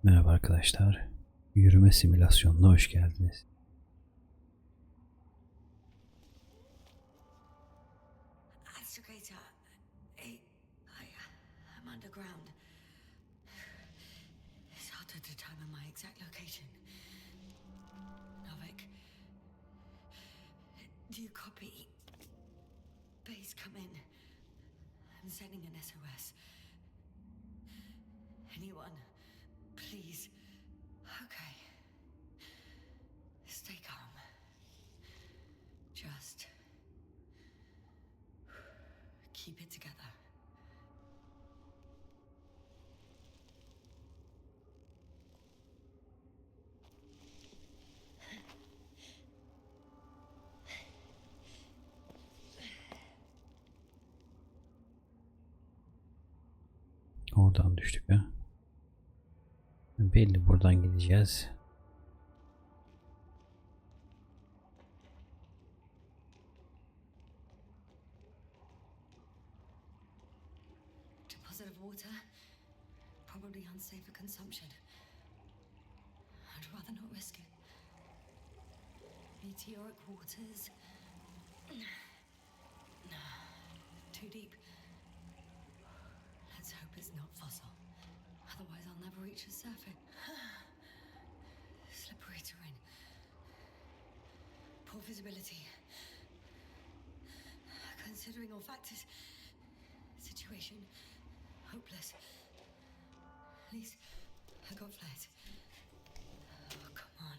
Merhaba arkadaşlar, yürüme simülasyonuna hoş geldiniz. Do you copy? Base, come in. I'm sending an SOS. Anyone, please. Okay. Stay calm. Just keep it together. Oradan düştük ha. Belli, buradan gideceğiz. Deposit of water, probably unsafe for consumption. I'd rather not risk it. Meteoric waters. Too deep. Let's hope it's not fossil. Otherwise I'll never reach the surface. Slippery terrain. Poor visibility. Considering all factors, situation hopeless. At least I got flares. Oh, come on.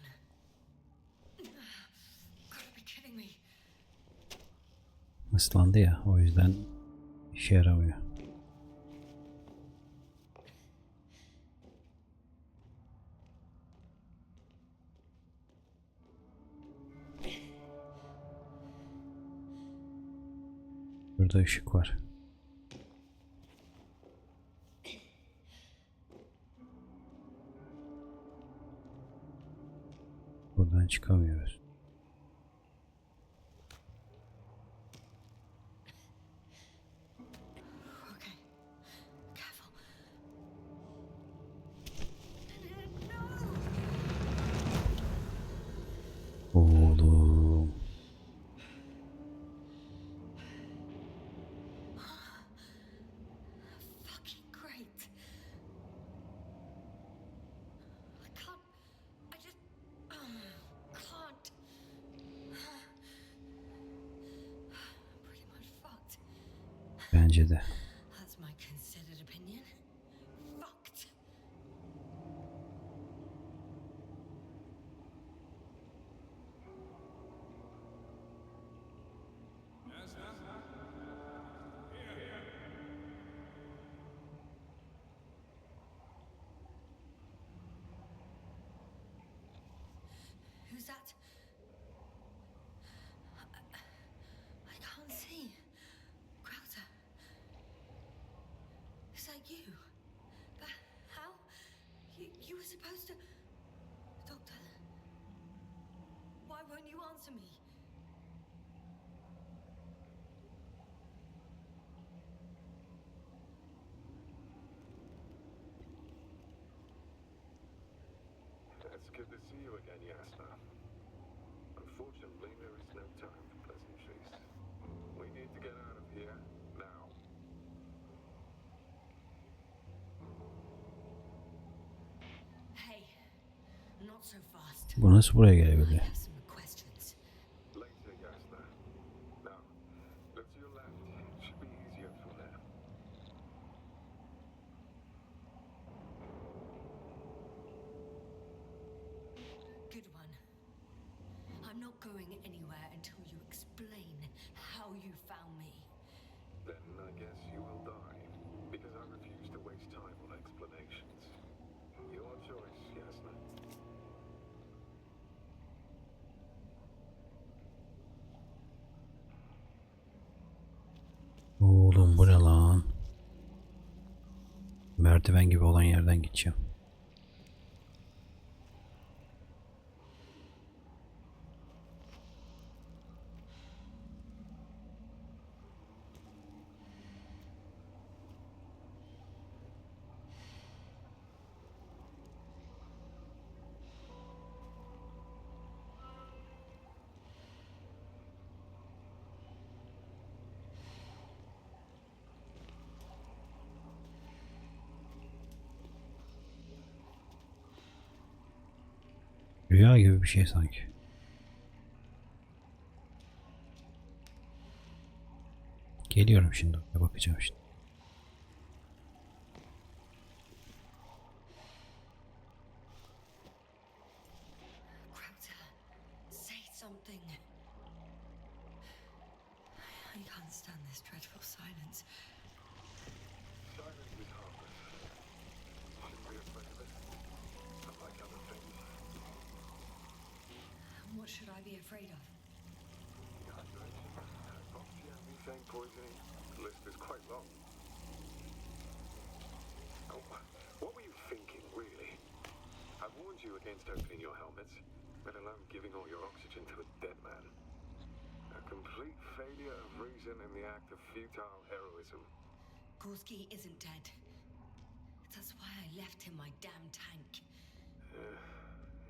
Gotta be kidding me. Islandı ya, o yüzden işe yaramıyor. Burada ışık var. Buradan çıkamıyoruz. Okay. Careful. Oğlum. Fucking great. I can't. I just can't. Pretty much fucked. Bence de. That's my considered opinion. Fucked. Who's that? I can't see. Crowder. Is that you? But how? You were supposed to... Doctor? Why won't you answer me? It's good to see you again, Yasna. Unfortunately, there is no time for pleasantries. We need to get out of here now. Hey, not so fast. Bu nasıl buraya I gelebiliyor? have some questions. Later, Yasna. Now, look to your left. It should be easier from there. Good one. I'm not going anywhere until you explain how you found me. Then I guess you will die, because I refuse to waste time on explanations. Your choice, Yasna. Oğlum bu ne lan? Merdiven gibi olan yerden gideceğim. Rüya gibi bir şey sanki. Geliyorum şimdi. Bakacağım şimdi. Crowther, say something. I can't stand this dreadful silence. Silence is harmless. Shouldn't be afraid of it. Unlike other things. What should I be afraid of? Dehydration, hypoxia, methane poisoning. The list is quite long. Oh, what were you thinking, really? I warned you against opening your helmets, let alone giving all your oxygen to a dead man. A complete failure of reason in the act of futile heroism. Gorski isn't dead. That's why I left him my damn tank.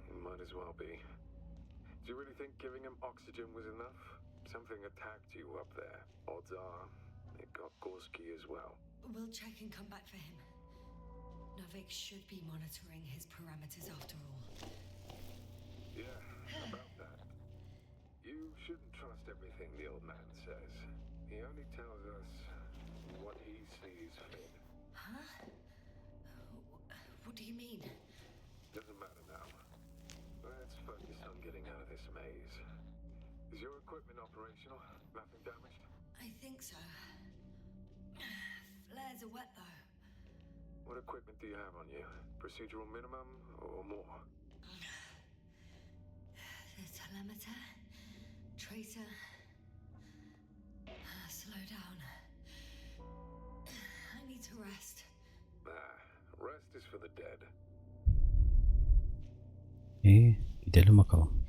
It might as well be. Do you really think giving him oxygen was enough? Something attacked you up there. Odds are, it got Gorski as well. We'll check and come back for him. Novik should be monitoring his parameters after all. Yeah, about that. You shouldn't trust everything the old man says. He only tells us what he sees fit. Huh? What do you mean? Doesn't matter now. Let's focus on getting out of this maze. Is your equipment operational? Nothing damaged? I think so. Flares are wet though. What equipment do you have on you? Procedural minimum or more? The telemeter, tracer. Slow down. I need to rest. Nah, rest is for the dead. İyi, gidelim bakalım.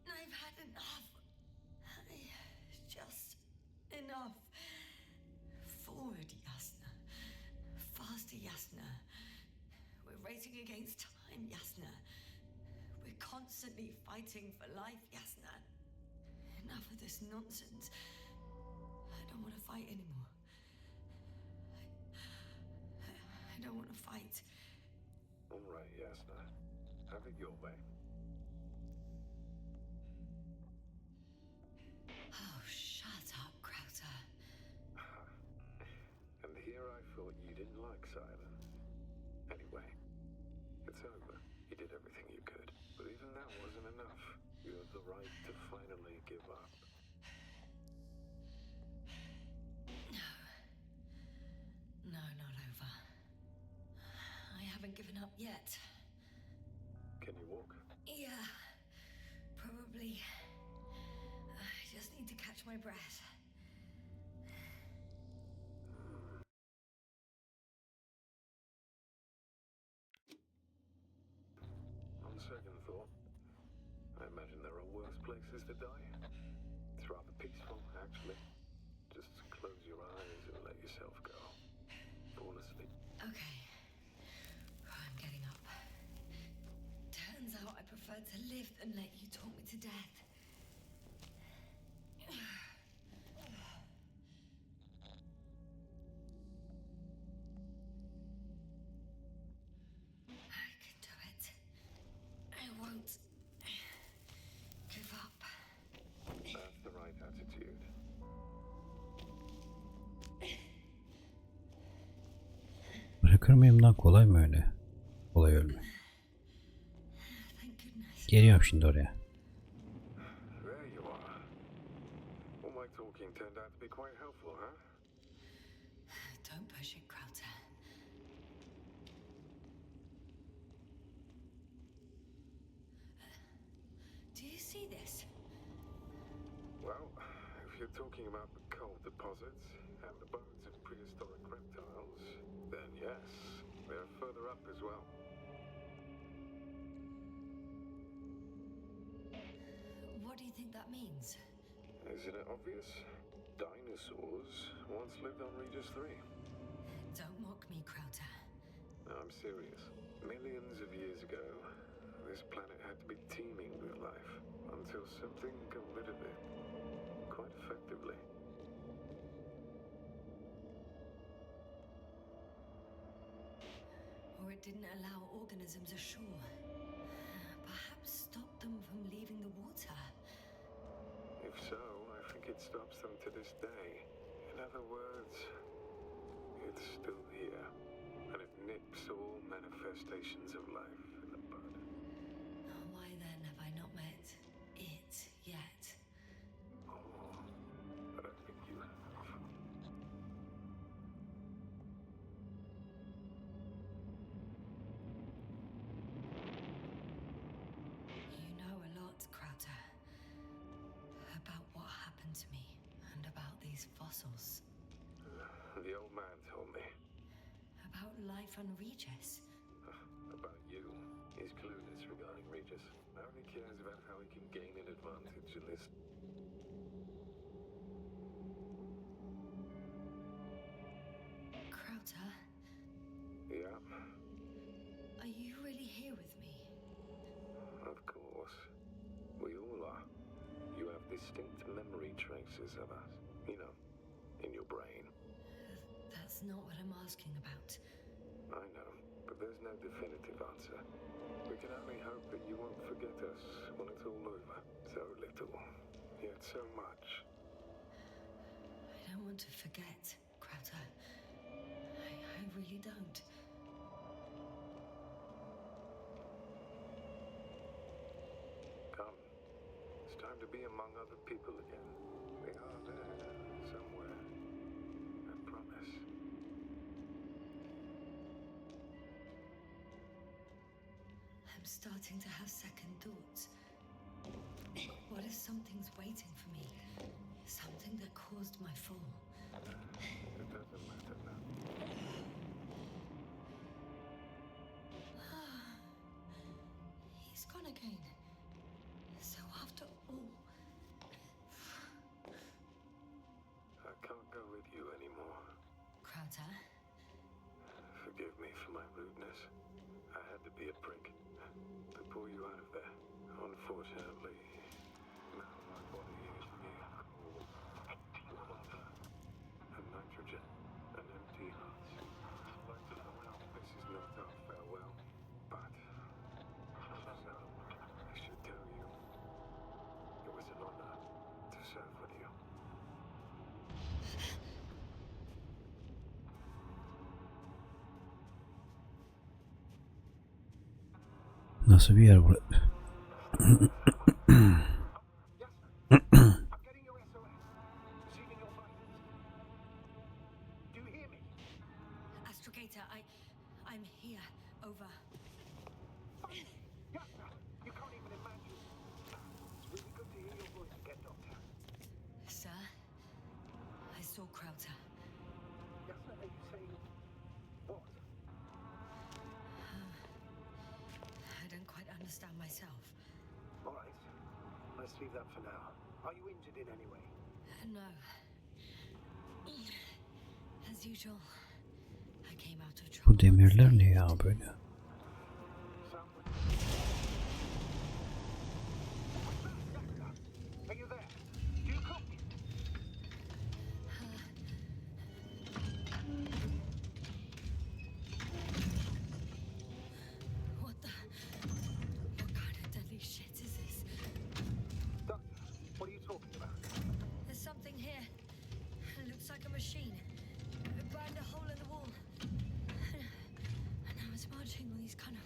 I've had enough. Just enough. Forward, Yasna. Faster, Yasna. We're racing against time, Yasna. We're constantly fighting for life, Yasna. Enough of this nonsense. I don't want to fight anymore. I don't want to fight. All right, Yasna. Have it your way. Oh, shut up, Crowther. And here I thought you didn't like silence. Anyway, it's over. You did everything you could. But even that wasn't enough. You have the right to finally give up. No, not over. I haven't given up yet. Can you walk? Yeah, probably. I just need to catch my breath. On second thought, I imagine there are worse places to die. It's rather peaceful, actually. Just close your eyes and let yourself go. Fall asleep. Okay. I'm getting up. Turns out I prefer to live than let you talk me to death. I can do it. I won't give up. That's the right attitude. Bırakır mıyım lan, kolay mı öyle? Kolay ölme. Thank goodness. Geliyorum şimdi oraya. There you are. All my talking turned out to be quite helpful, huh? Don't push it, Crowther. Do you see this? Well, if you're talking about the coal deposits and the bones of prehistoric reptiles, then yes, they're further up as well. What do you think that means? Isn't it obvious? Dinosaurs once lived on Regis 3. Don't mock me, Crowther. No, I'm serious. Millions of years ago, this planet had to be teeming with life until something got rid of it quite effectively. Or it didn't allow organisms ashore. Perhaps stopped them from leaving the water. If so, I think it stops them to this day. In other words, it's still here, and it nips all manifestations of life in the bud. Why then have I not met it yet? Oh, but I think you have. You know a lot, Crowder, about what happened to me and about these fossils. The old man told me. About life on Regis. About you. He's clueless regarding Regis. Only cares about how he can gain an advantage in this. Crowder, Yeah, are you really here with me? of course. We all are. You have distinct memory traces of us. You know, in your brain. That's not what I'm asking about. I know, but there's no definitive answer. We can only hope that you won't forget us when it's all over. So little, yet so much. I don't want to forget, Crowder. I really don't. Come. It's time to be among other people again. They are there, somewhere. I promise. I'm starting to have second thoughts. What if something's waiting for me? Something that caused my fall? It doesn't matter now. He's gone again. So after all... I can't go with you anymore. Crowder, Forgive me for my rudeness. I had to be a prick. To pull you out of there. Unfortunately, now my body is near coal, water, and nitrogen, and empty hearts. Like to know now, this is not our farewell, but so I should tell you, it was an honor to serve with you. Nasıl bir yer burası? I'm getting your SOS. Receiving your findings. Do you hear me? Astrogator, I'm here. Over. Yasna, you can't even imagine. It's really good to hear your voice again, Doctor. Sir, I saw Crowder. Yasna, are you saying what? I don't quite understand myself. All right, let's leave that for now. Are you injured in any way? No. As usual, I came out of trouble. Bu demirler ne ya böyle? Are you there? Do you copy? What kind of deadly shit is this? Doctor, what are you talking about? There's something here. It looks like a machine. It burned a hole in the wall. And now it's marching on these kind of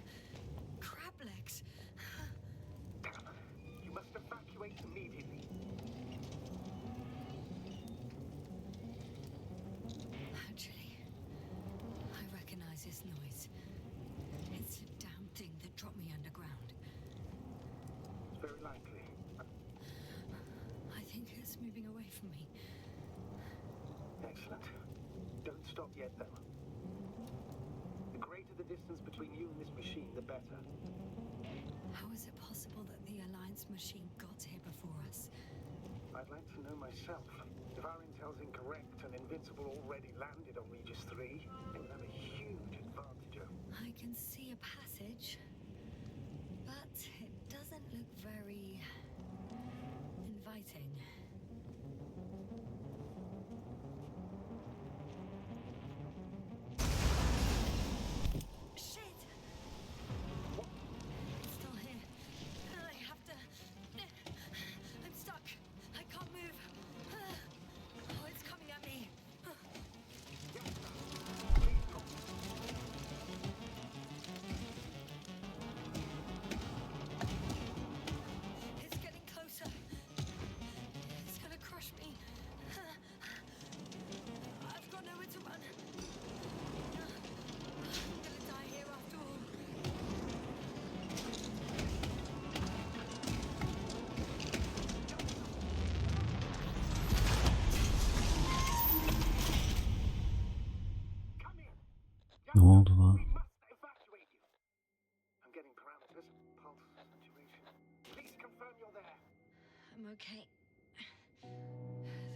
crab legs. Damn, you must evacuate immediately. Actually, I recognize this noise. It's the damn thing that dropped me underground. Very likely. I think it's moving away from me. Excellent. Don't stop yet, though. The greater the distance between you and this machine, the better. How is it possible that the Alliance machine got here before us? I'd like to know myself. If our intel's incorrect and Invincible already landed on Regis 3, it would have a huge advantage over. I can see a passage, but Ne oldu lan? We must evacuate you. I'm getting parameters, pulse, saturation. Please confirm you're there. I'm okay.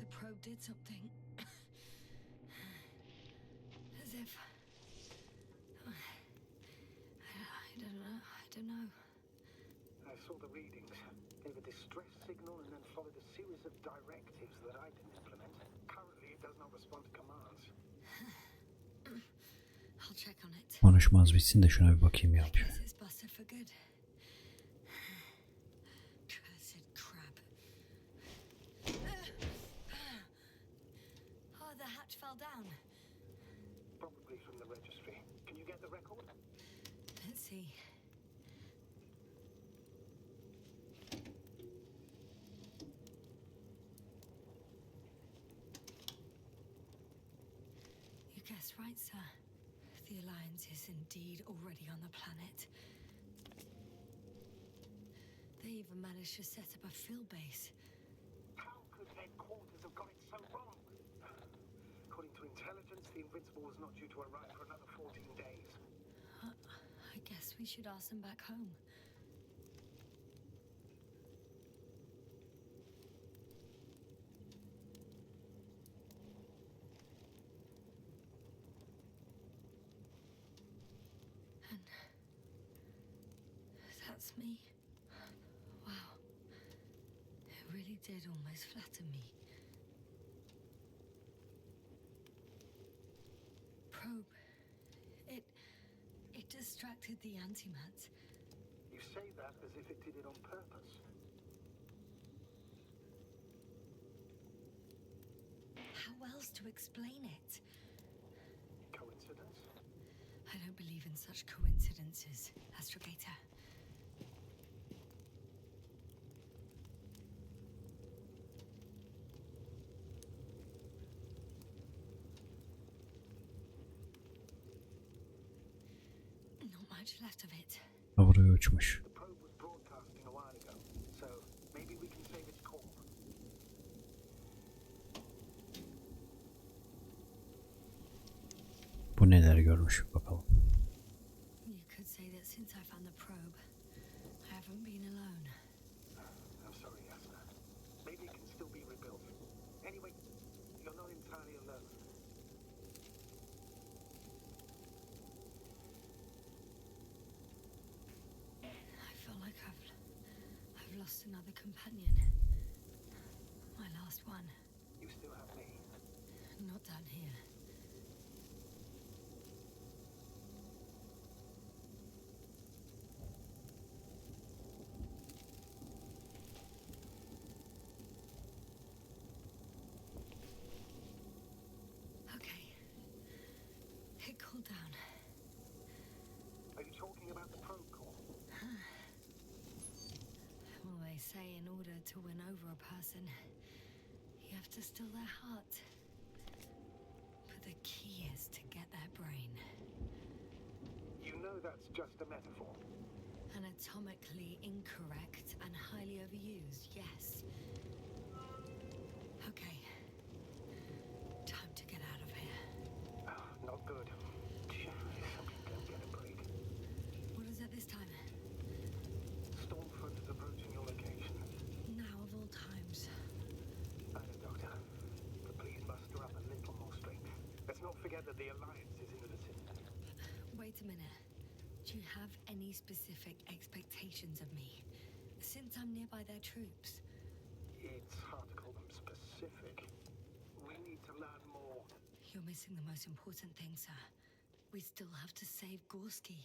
The probe did something. As if... I don't know. I saw the readings, gave a distress signal, and then followed a series of directives that I didn't implement. Currently, it does not respond to commands. I'll check on it. Konuşmaz bitsin de şuna bir bakayım I ya. guess it's busted for good. Cursed crap. Oh, the hatch fell down. Probably from the registry. Can you get the record? Let's see. You guessed right, sir. The Alliance is indeed already on the planet. They even managed to set up a field base. How could headquarters have got it so wrong? According to intelligence, the Invincible was not due to arrive for another 14 days. I guess we should ask them back home. And that's me. Wow. It really did almost flatter me. Probe. It distracted the antimats. You say that as if it did it on purpose. How else to explain it? Coincidence? I don't believe in such coincidences, Astrogator. Not much left of it. Ha, buraya uçmuş. The probe was broadcasting a while ago, so maybe we can save its call. Bu neler görmüş bakalım. You could say that since I found the probe, I haven't been alone. I'm sorry, Yasna. Maybe it can still be rebuilt. Anyway, you're not entirely alone. I feel like I've lost another companion. My last one. You still have me. Not down here. Okay. It cooled down. Are you talking about the probe call? Well, they say in order to win over a person, you have to steal their heart. But the key is to get their brain. You know that's just a metaphor. Anatomically incorrect and highly overused, yes. Okay. Time to get out of here. Oh, not good. Somebody go get a break. What is it this time? Stormfront is approaching your location. Now of all times. I know, Doctor. But please muster up a little more strength. Let's not forget that the Alliance is in the vicinity. Wait a minute. Do you have any specific expectations of me? Since I'm nearby their troops. It's hard to call them specific. We need to learn more. You're missing the most important thing, sir. We still have to save Gorski.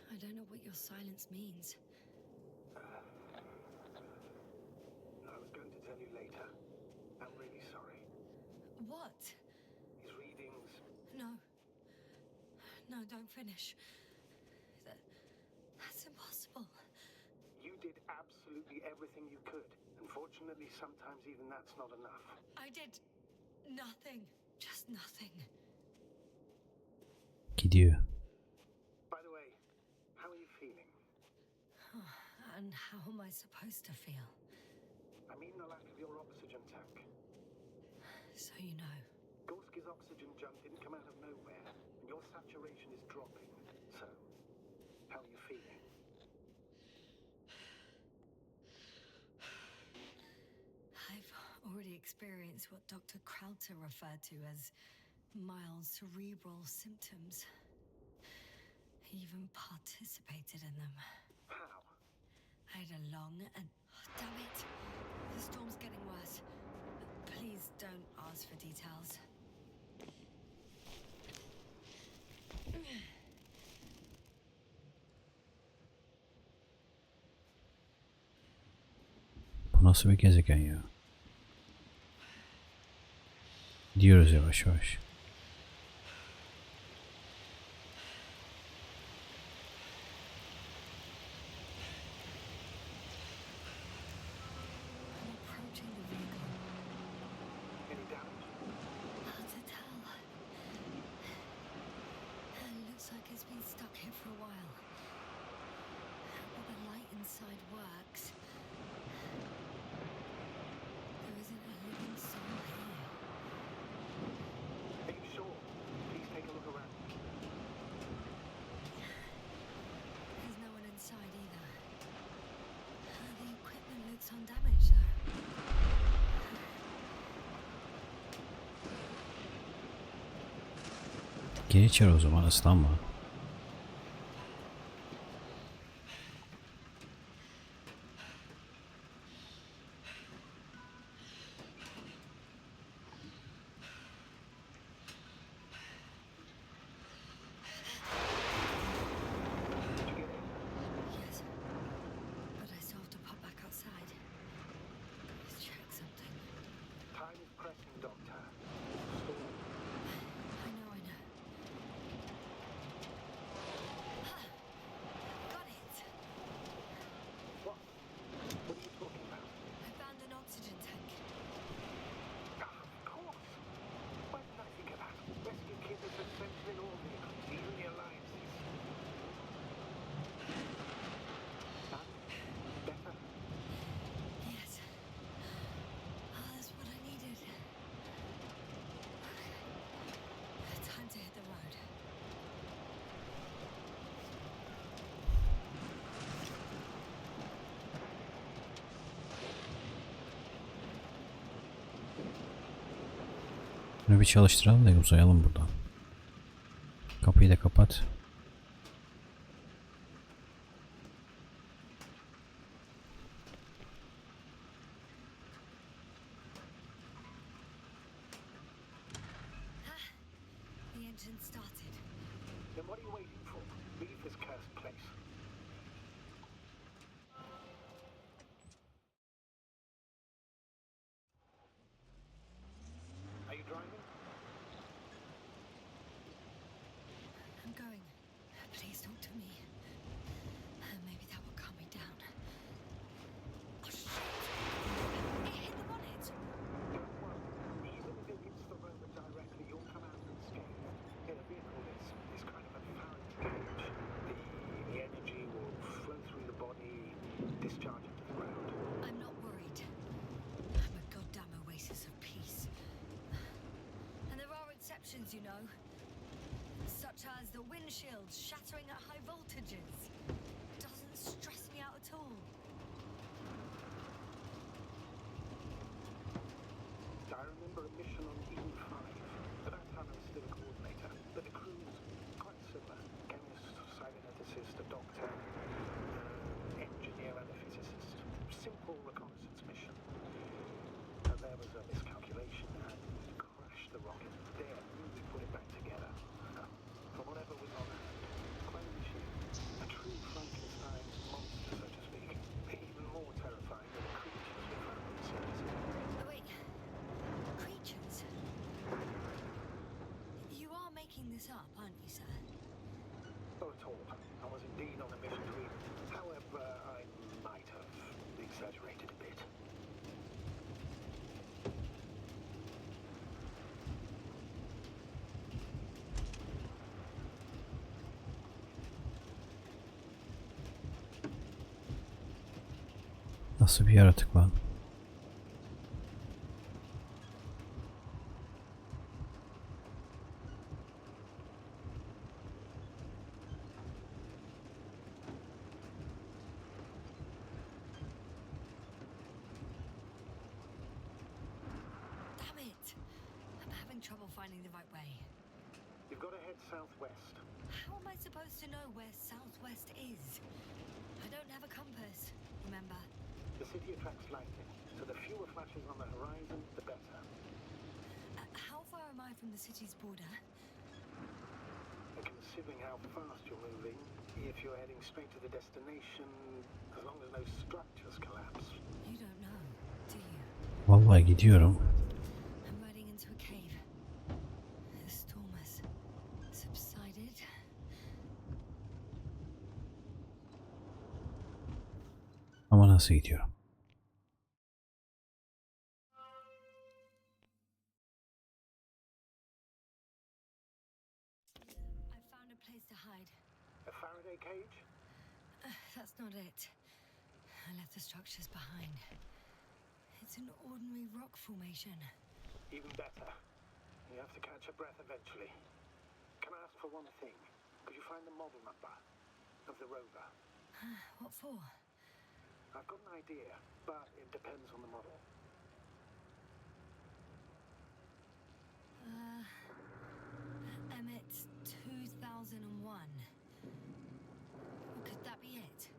I don't know what your silence means. I was going to tell you later. I'm really sorry. What? His readings. No. No, don't finish. That's impossible. You did absolutely everything you could. Unfortunately, sometimes even that's not enough. I did nothing. Just nothing. Gidiyor. By the way, how are you feeling? And how am I supposed to feel? I mean the lack of your oxygen tank. So you know. Gorski's oxygen jump didn't come out of nowhere, and your saturation is dropping. So, how are you feeling? I've already experienced what Dr. Krauter referred to as mild cerebral symptoms. I even participated in them. How? I had a long and... Oh, damn it! The storm's getting worse. Please don't ask for details. Bu nasıl bir gezegen ya? Gidiyoruz yavaş yavaş. I'm approaching the vehicle. Any damage? Hard to tell. It looks like it's been stuck here for a while. But the light inside works. There isn't a living soul here. Are you sure? Please take a look around. There's no one inside either. The equipment looks undamaged though. Geri içeri o zaman, ıslanma. Yes. But I still have to pop back outside. Let's check something. Time is pressing, Doctor. I know. Got it! What? What are you talking about? I found an oxygen tank. Of course. Why didn't I think of that? Rescue kit is essential in all vehicles, even the Alliances. And? Better? Yes. Oh, that's what I needed. Time to hit the road. Bunu bir çalıştıralım da uzayalım buradan. Kapıyı da kapat. The engine started. Then what are you waiting for? Leave this cursed place. Are you driving? I'm going. Please talk to me. Maybe that will calm me down. Oh shit! It hit the bonnet! Don't worry. Even if it hits the road directly, you'll come out unscathed. In a vehicle, it's kind of a Faraday cage. The energy will flow through the body, discharge into the ground. I'm not worried. I'm a goddamn oasis of peace. And there are exceptions, you know. Such as the windshield shattering at high voltages. Doesn't stress me out at all. I remember a mission on Eden 5. At that time, I was still a coordinator, but the crew was quite similar. Chemist, cyberneticist, a doctor, engineer and a physicist. Simple reconnaissance mission. And there was a miscalculation and we crashed the rocket. Then we put it back together. For whatever was on hand, clone machine, a true Frankenstein monster, so to speak. Even more terrifying than the creatures we found on the surface. Oh, wait. Creatures? You are making this up, aren't you, sir? Not at all. I was indeed on a mission to Eden. However, I might have exaggerated a bit. Nasıl bir yaratık lan? having trouble finding the right way. You've got to head southwest. How am I supposed to know where southwest is? I don't have a compass, remember? The city attracts lighting, so the fewer flashes on the horizon, the better. How far am I from the city's border? And considering how fast you're moving, if you're heading straight to the destination, as long as no structures collapse. You don't know, do you? Vallahi gidiyorum. I'm riding into a cave. The storm has subsided. Ama nasıl gidiyorum? I found a place to hide. A Faraday cage? That's not it. I left the structures behind. It's an ordinary rock formation. Even better. You have to catch your breath eventually. Can I ask for one thing? Could you find the model number of the rover? What for? I've got an idea, but it depends on the model. Emmett 2001. Could that be it?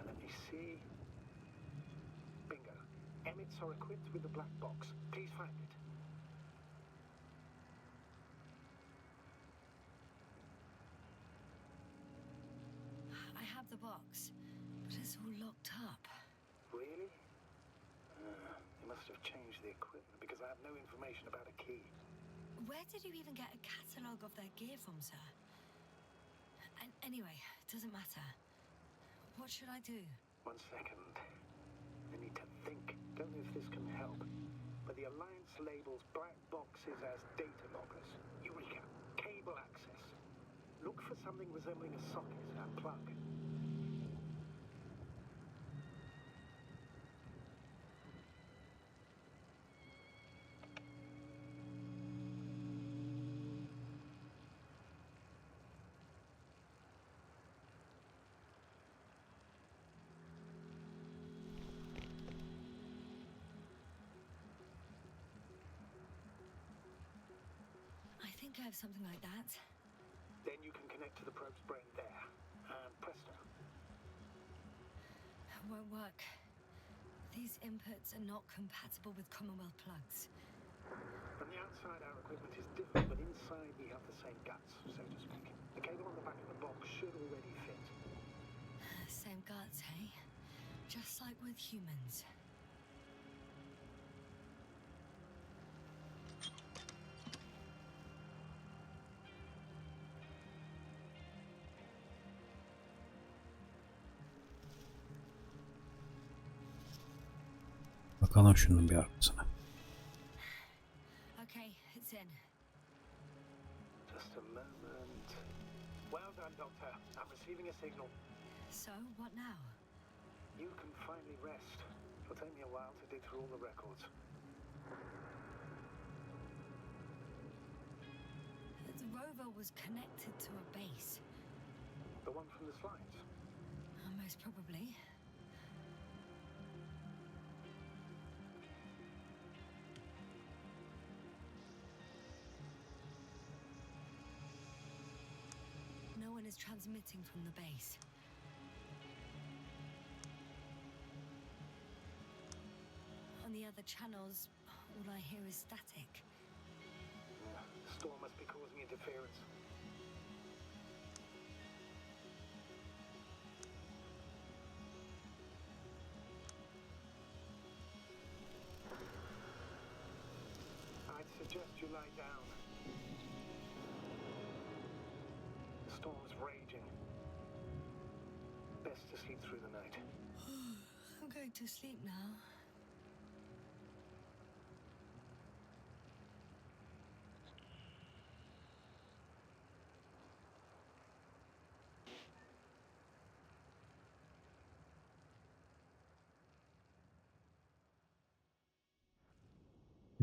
Let me see. Bingo. Emmets are equipped with the black box. Please find it. I have the box, but it's all locked up. Really? You must have changed the equipment because I have no information about a key. Where did you even get a catalogue of their gear from, sir? And anyway, doesn't matter. What should I do? 1 second. I need to think. Don't know if this can help. But the Alliance labels black boxes as data loggers. Eureka! Cable access. Look for something resembling a socket and plug. I think I have something like that. Then you can connect to the probe's brain there. And presto. Won't work. These inputs are not compatible with Commonwealth plugs. From the outside, our equipment is different, but inside we have the same guts, so to speak. The cable on the back of the box should already fit. Same guts, hey? Just like with humans. Bakalım şunun bir arkasına. Okay, it's in. Just a moment. Well done, Doctor. I'm receiving a signal. So, what now? You can finally rest. It'll take me a while to dig through all the records. The rover was connected to a base. The one from the slides? Most probably. No one is transmitting from the base. On the other channels, all I hear is static. The storm must be causing interference. I'd suggest you lie down. The storm's raging. Best to sleep through the night. I'm going to sleep now.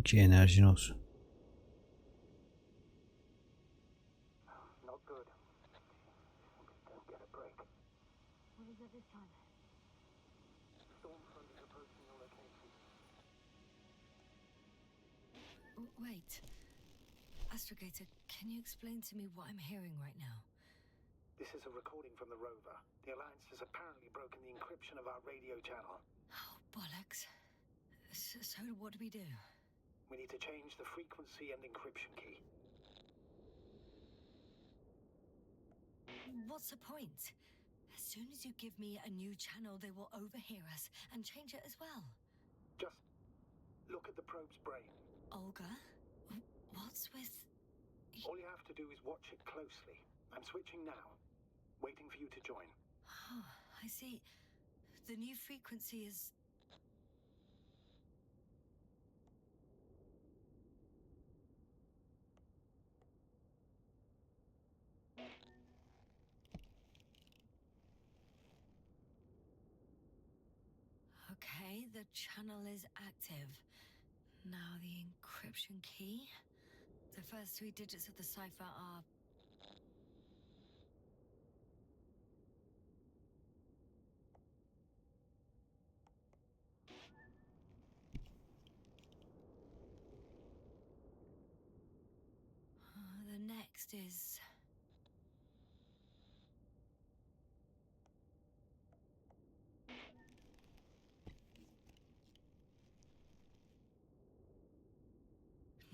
Ki enerjin olsun. Not good. Don't get a break. What is it this time? Storm front is approaching your location. Wait, Astrogator, can you explain to me what I'm hearing right now? This is a recording from the rover. The Alliance has apparently broken the encryption of our radio channel. Oh, bollocks. So what do we do? We need to change the frequency and encryption key. What's the point? As soon as you give me a new channel, they will overhear us and change it as well. Just look at the probe's brain. Olga? What's with... All you have to do is watch it closely. I'm switching now. Waiting for you to join. Oh, I see. The new frequency is... Okay, the channel is active. Now the encryption key. The first 3 digits of the cipher are... The next is...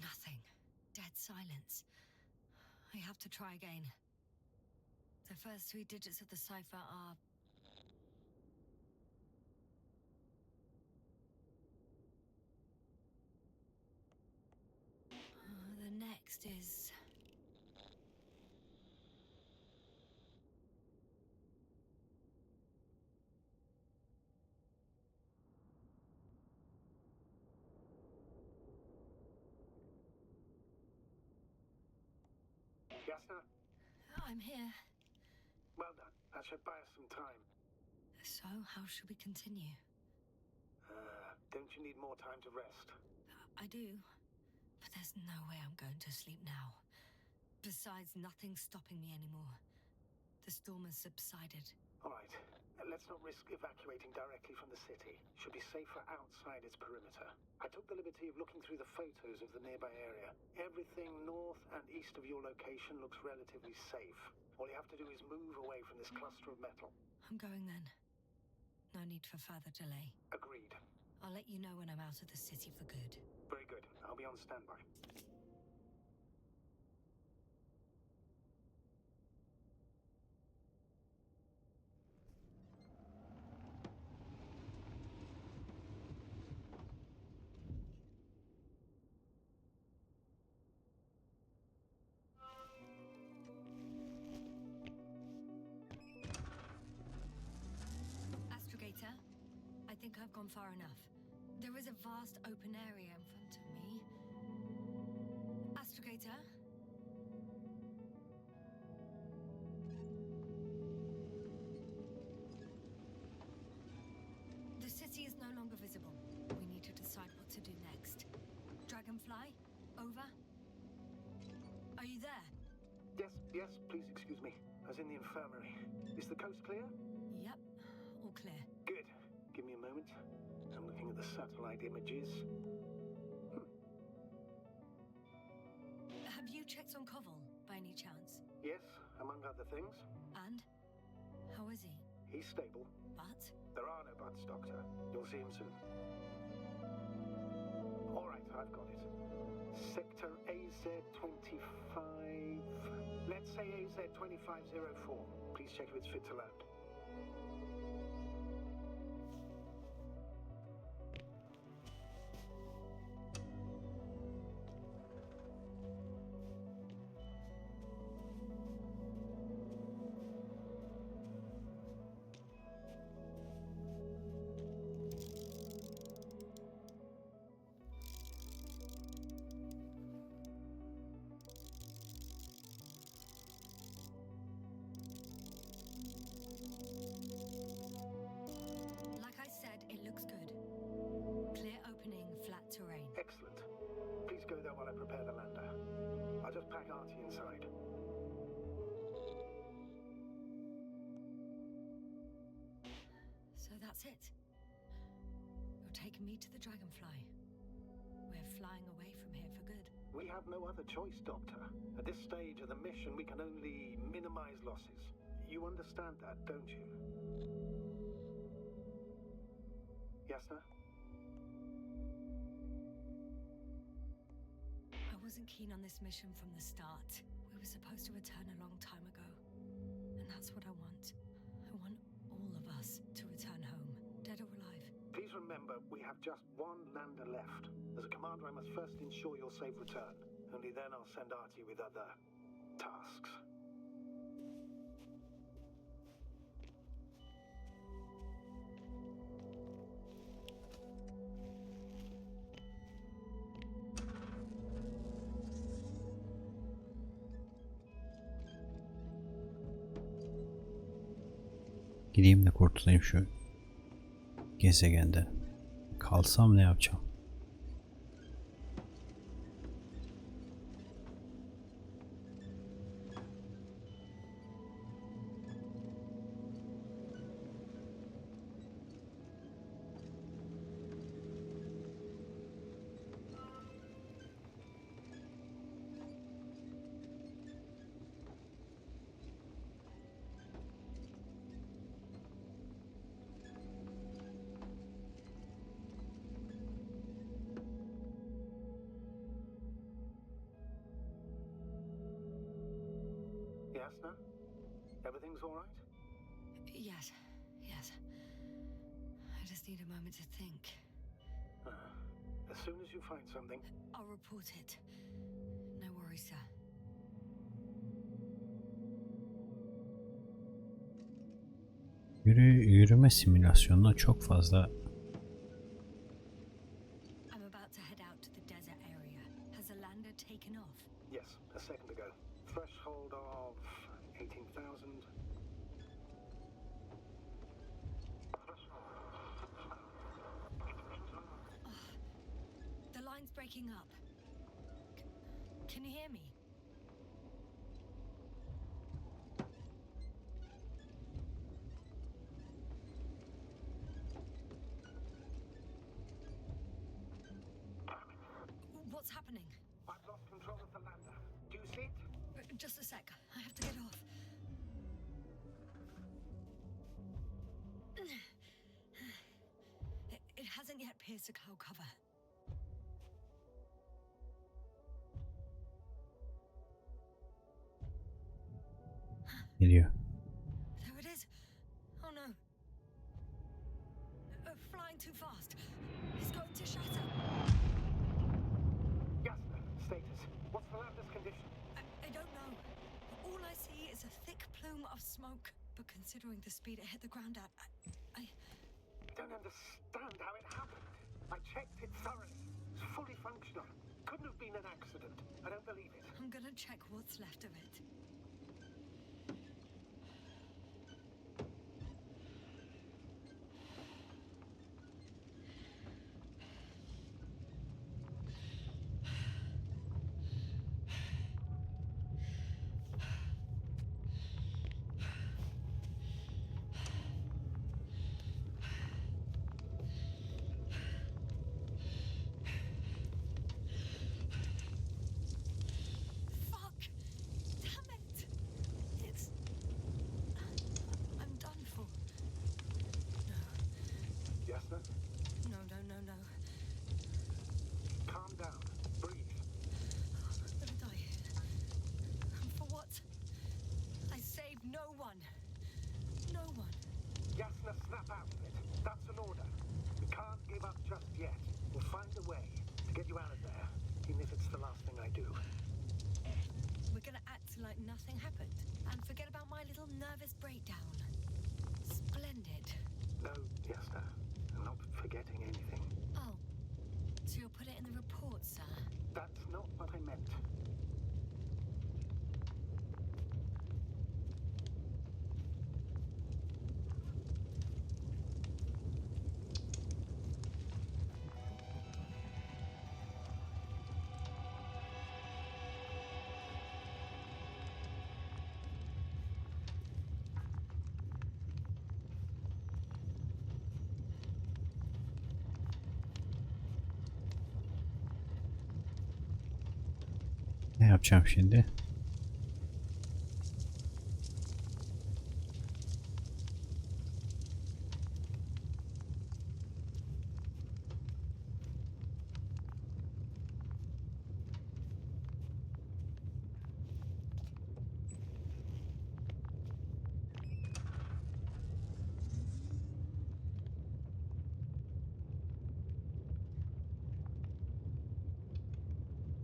Nothing. Dead silence. I have to try again. The first 3 digits of the cipher are... The next is... Yasna, I'm here. well done. That should buy us some time. So, how should we continue? Don't you need more time to rest? I do. But there's no way I'm going to sleep now. Besides, nothing's stopping me anymore. The storm has subsided. All right. Let's not risk evacuating directly from the city. Should be safer outside its perimeter. I took the liberty of looking through the photos of the nearby area. Everything north and east of your location looks relatively safe. All you have to do is move away from this cluster of metal. I'm going then. No need for further delay. Agreed. I'll let you know when I'm out of the city for good. Very good. I'll be on standby. Astrogator, I think I've gone far enough. There is a vast open area in front of me. Astrogator? The city is no longer visible. We need to decide what to do next. Dragonfly? Over? Are you there? Yes, please excuse me. I was in the infirmary. Is the coast clear? Yep, all clear. Good. Give me a moment. I'm looking at the satellite images. Have you checked on Koval, by any chance? Yes, among other things. And? How is he? He's stable. But? There are no buts, Doctor. You'll see him soon. All right, I've got it. Sector AZ-25... Let's say AZ-2504. Please check if it's fit to land. Like I said, it looks good. Clear opening, flat terrain. Excellent. Please go there while I prepare the lander. I'll just pack Artie inside. So that's it. You're taking me to the Dragonfly. We're flying away from here for good. We have no other choice, Doctor. At this stage of the mission, we can only minimize losses. You understand that, don't you? Yasna? I wasn't keen on this mission from the start. We were supposed to return a long time ago. And that's what I want. I want all of us to return home, dead or alive. Please remember, we have just one lander left. As a commander, I must first ensure your safe return. Only then I'll send Artie with other tasks. Gideyim de kurtulayım şu gezegende. Kalsam ne yapacağım? Yasna? Everything's all right? Yes, yes. I just need a moment to think. As soon as you find something, I'll report it. No worries, sir. Yürüme simülasyonuna çok fazla I'm about to head out to the desert area. Has a lander taken off? yes, a second ago. Threshold of 18,000. The line's breaking up. Can you hear me? What's happening? I've lost control of the lander. Do you see it? Just a sec. I have to get off. It hasn't yet pierced the cloud cover. geliyor. There it is. Oh no. Flying too fast. It's going to shatter. Yasna, status. What's the lander's condition? I don't know. All I see is a thick plume of smoke. But considering the speed it hit the ground at, I don't understand how it happened. I checked it thoroughly. It's fully functional. Couldn't have been an accident. I don't believe it. I'm gonna check what's left of it. No. Calm down. Breathe. I'm gonna die here. And for what? I saved no one. No one. Yasna, snap out of it. That's an order. We can't give up just yet. We'll find a way to get you out of there, even if it's the last thing I do. We're gonna act like nothing happened and forget about my little nervous breakdown. Splendid. No, Yasna. I'm not forgetting anything. Oh, so you'll put it in the report, sir? That's not what I meant. yapacağım şimdi?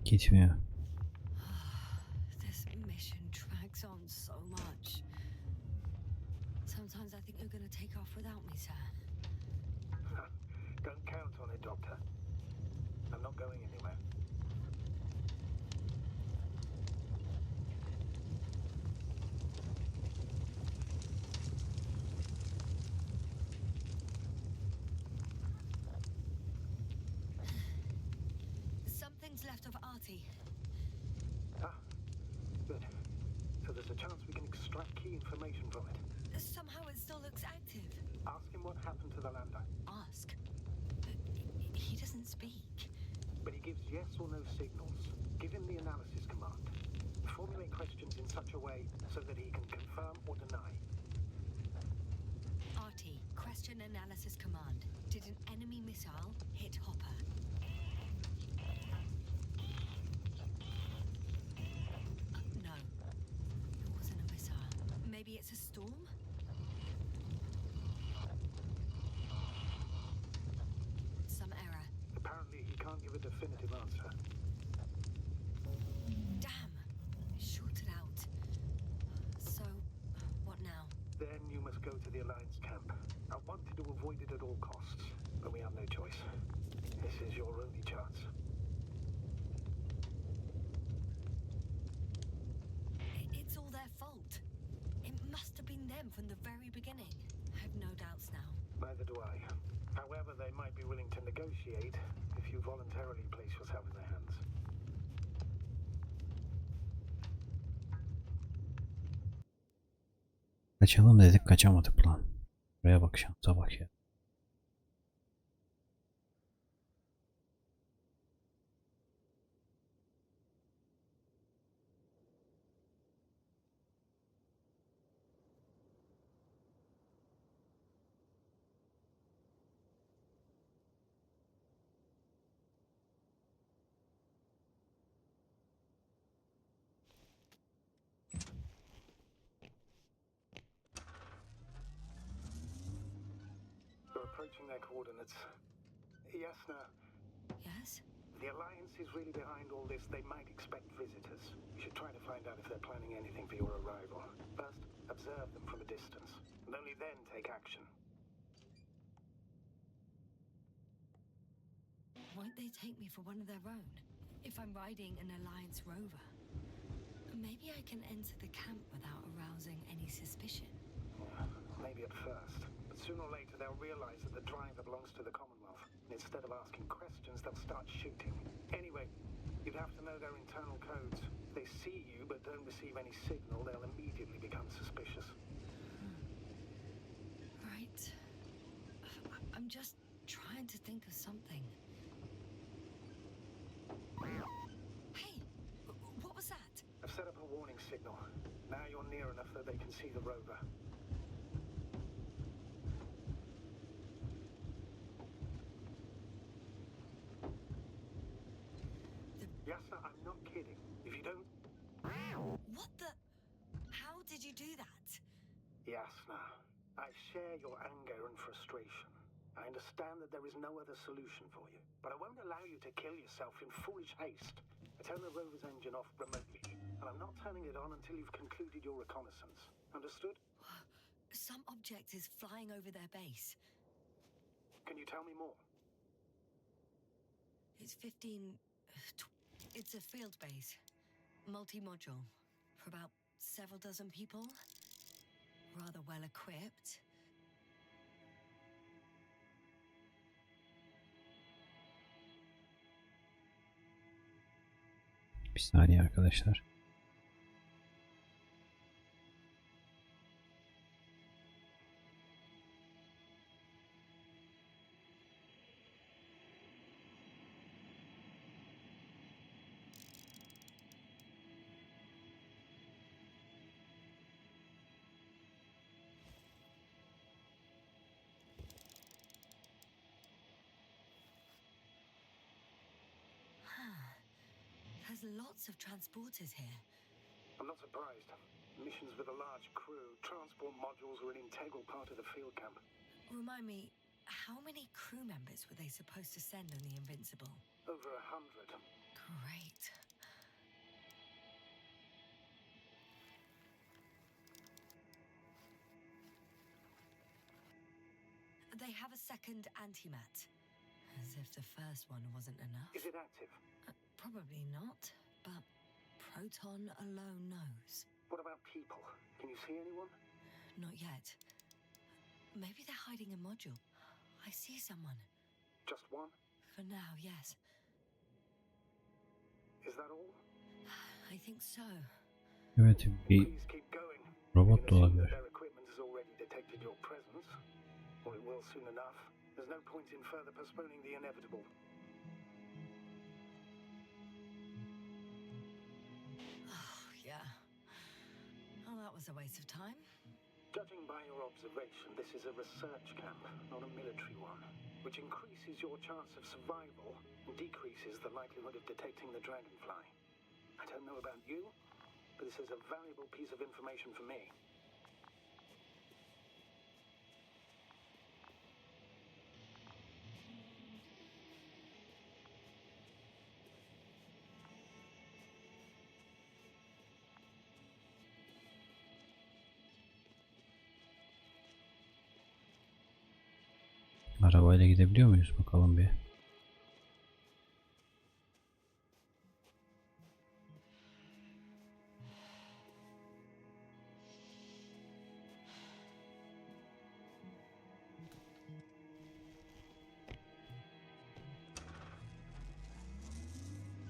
Gitmiyor. This mission drags on so much. Sometimes I think you're gonna take off without me, sir. Don't count on it, Doctor. I'm not going anywhere. Something's left of Artie. Ah, good. So there's a chance we can extract key information from it. Somehow it still looks active. Ask him what happened to the lander. Ask. He doesn't speak. But he gives yes or no signals. Give him the analysis command. Formulate questions in such a way so that he can confirm or deny. Artie, question analysis command. Did an enemy missile hit Hopper? No. It wasn't a missile. Maybe it's a storm? Some error. Apparently he can't give a definitive answer. Damn! Shorted out. So, what now? Then you must go to the Alliance camp. I wanted to avoid it at all costs, but we have no choice. This is your only chance. It's all their fault. It must have been them from the very beginning. I have no doubts now. Neither do I. However, they might be willing to negotiate if you voluntarily place yourself in their hands. Kaçalım dedik, kaçamadık lan. Buraya bak, şansa bak ya. You're approaching their coordinates. Yasna, Yes? the Alliance is really behind all this. They might expect visitors. You should try to find out if they're planning anything for your arrival. First, observe them from a distance, and only then take action. Won't they take me for one of their own? If I'm riding an Alliance rover? Maybe I can enter the camp without arousing any suspicion. Maybe at first, but sooner or later they'll realize that the driver belongs to the Commonwealth. And instead of asking questions, they'll start shooting. Anyway, you'd have to know their internal codes. If they see you but don't receive any signal, they'll immediately become suspicious. Right. I'm just trying to think of something. Hey, what was that? I've set up a warning signal. Now you're near enough that they can see the rover. Yasna, I'm not kidding. If you don't... What the? How did you do that? Yasna, I share your anger and frustration. I understand that there is no other solution for you, but I won't allow you to kill yourself in foolish haste. I turn the rover's engine off remotely, and I'm not turning it on until you've concluded your reconnaissance. Understood? Some object is flying over their base. Can you tell me more? It's 15... It's a field base. Multi-module. For about several dozen people. Rather well equipped. Bir saniye arkadaşlar. There's lots of transporters here. I'm not surprised. Missions with a large crew, transport modules are an integral part of the field camp. Remind me, how many crew members were they supposed to send on the Invincible? Over 100. Great. They have a second antimat. As if the first one wasn't enough. Is it active? Probably not, but Proton alone knows. What about people? Can you see anyone? Not yet. Maybe they're hiding a module. I see someone. Just one? For now, yes. Is that all? I think so. Evet, bir Please keep going. robot You da can assume olabilir. that their equipment has already detected your presence. Or it will soon enough. There's no point in further postponing the inevitable. Oh, yeah. Oh, that was a waste of time. Judging by your observation, this is a research camp, not a military one, which increases your chance of survival and decreases the likelihood of detecting the dragonfly. I don't know about you, but this is a valuable piece of information for me. Arabayla gidebiliyor muyuz bakalım bir.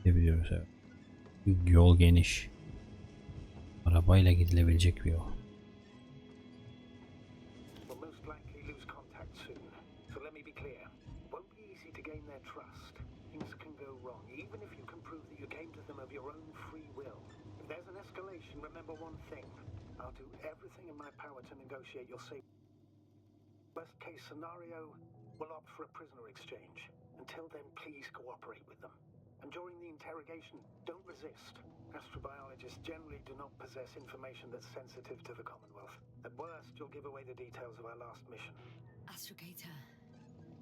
Gidebiliyoruz, evet. Yol geniş. Arabayla gidilebilecek bir yol. We'll most likely lose contact soon, so let me be clear. It won't be easy to gain their trust. Things can go wrong, even if you can prove that you came to them of your own free will. If there's an escalation, remember one thing. I'll do everything in my power to negotiate your safety. Worst case scenario, we'll opt for a prisoner exchange. Until then, please cooperate with them. And during the interrogation, don't resist. Astrobiologists generally do not possess information that's sensitive to the Commonwealth. At worst, you'll give away the details of our last mission. Astrogator,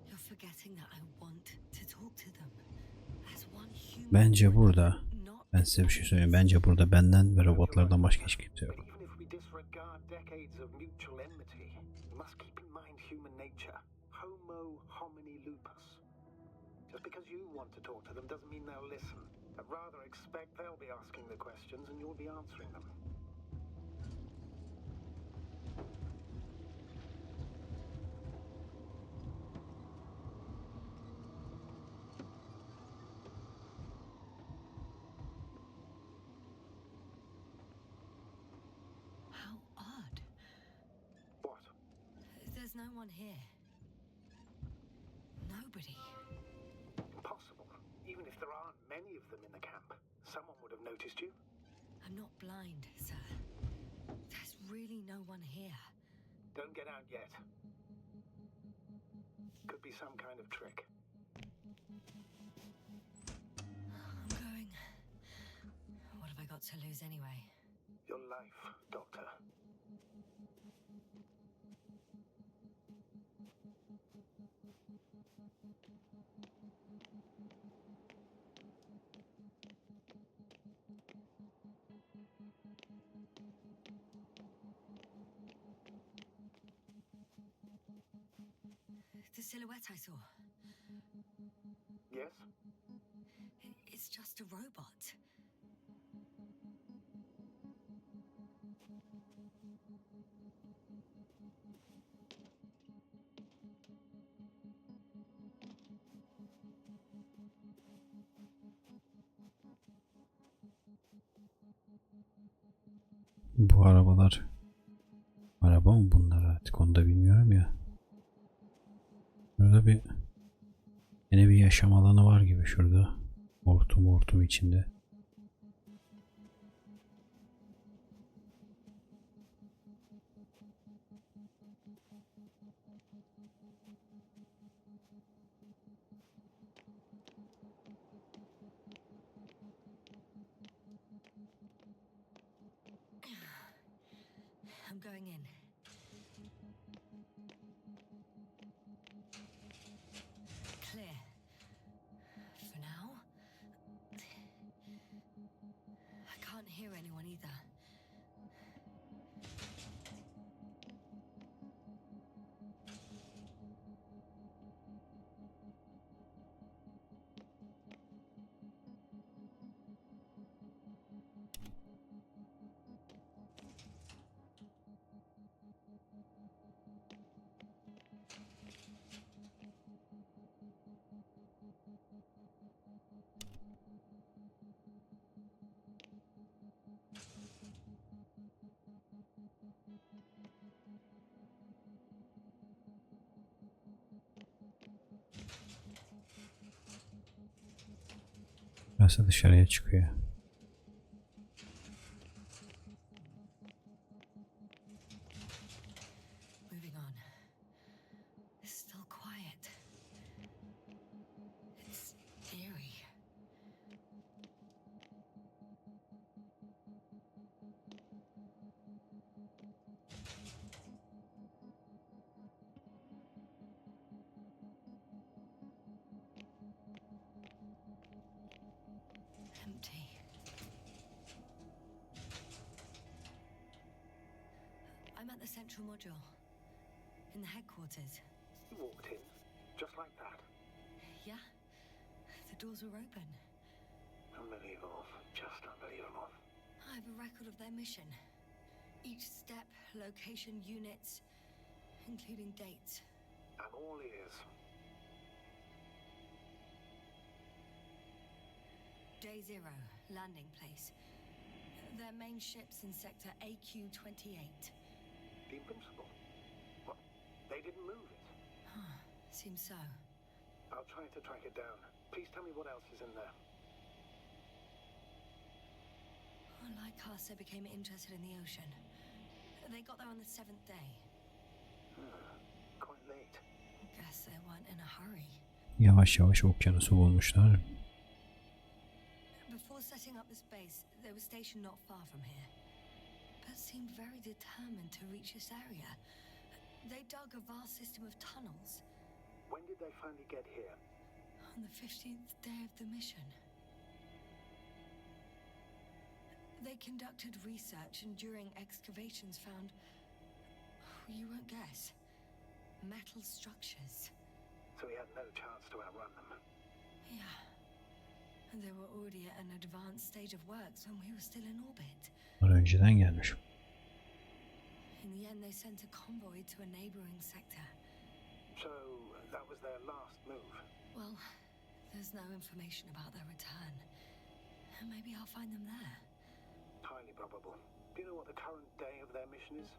you're forgetting that I want to talk to them. As one human. Bence burada, Not ben size bir şey söyleyeyim. Bence burada benden ve robotlardan başka hiç kimse yok. But even if we disregard decades of mutual enmity, we must keep in mind human nature. Homo homini lupus. Just because you want to talk to them doesn't mean they'll listen. I'd rather expect they'll be asking the questions and you'll be answering them. How odd. What? There's no one here. Nobody. Impossible. Even if there aren't many of them in the camp, someone would have noticed you. I'm not blind, sir. There's really no one here. Don't get out yet. Could be some kind of trick. I'm going. What have I got to lose anyway? Your life, Doctor. The silhouette I saw. Yes? It's just a robot. Bu arabalar araba mı bunlar, artık onu da bilmiyorum ya. Burada yine bir yaşam alanı var gibi şurada. Hortum içinde. I'm going in. Clear. For now. I can't hear anyone either. Burası dışarıya çıkıyor. Moving on. It's still quiet. It's eerie. Empty. I'm at the central module. In the headquarters. You walked in, just like that. Yeah? The doors were open. Unbelievable. Just unbelievable. I have a record of their mission. Each step, location, units, including dates. I'm all ears. Day 0, landing place. Their main ship's in sector AQ-28. The Invincible? What? They didn't move it? Huh, seems so. I'll try to track it down. Please tell me what else is in there. Like us, they became interested in the ocean. They got there on the 7th day. Quite late. Guess they weren't in a hurry. Yavaş yavaş okyanusu bulmuşlar. Before setting up this base, they were stationed not far from here, but seemed very determined to reach this area. They dug a vast system of tunnels. When did they finally get here? On the 15th day of the mission. They conducted research and during excavations found, you won't guess, metal structures. So we had no chance to outrun them. Yeah. And they were already at an advanced stage of works when we were still in orbit. Bunlar önceden gelmiş. In the end, they sent a convoy to a neighboring sector. So that was their last move. Well, there's no information about their return. Maybe I'll find them there. Highly probable. Do you know what the current day of their mission is?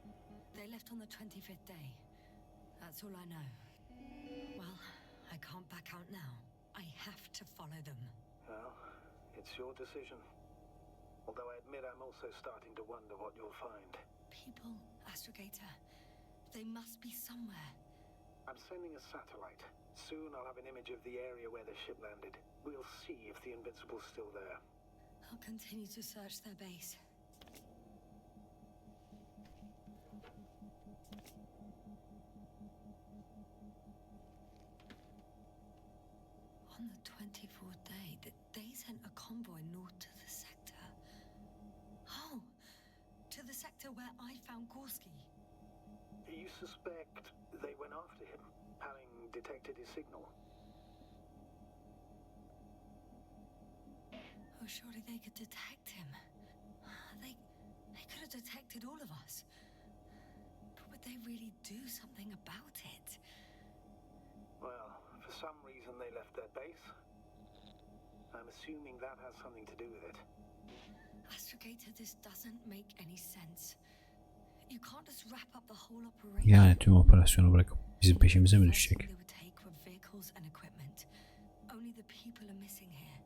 They left on the 25th day. That's all I know. Well, I can't back out now. I have to follow them. Well, it's your decision. Although I admit I'm also starting to wonder what you'll find. People, Astrogator. They must be somewhere. I'm sending a satellite. Soon I'll have an image of the area where the ship landed. We'll see if the Invincible's still there. I'll continue to search their base. On the 24th day, they sent a convoy north to the sector. Oh, to the sector where I found Gorski. You suspect they went after him, having detected his signal? Oh, surely they could detect him. They could have detected all of us. But would they really do something about it? Well, for some reason they left their base. I'm assuming that has something to do with it. Astrogator, this doesn't make any sense. You can't just wrap up the whole operation. Yani tüm operasyonu bırakıp bizim peşimize mi düşecek? They would take were vehicles and equipment. Only the people are missing here.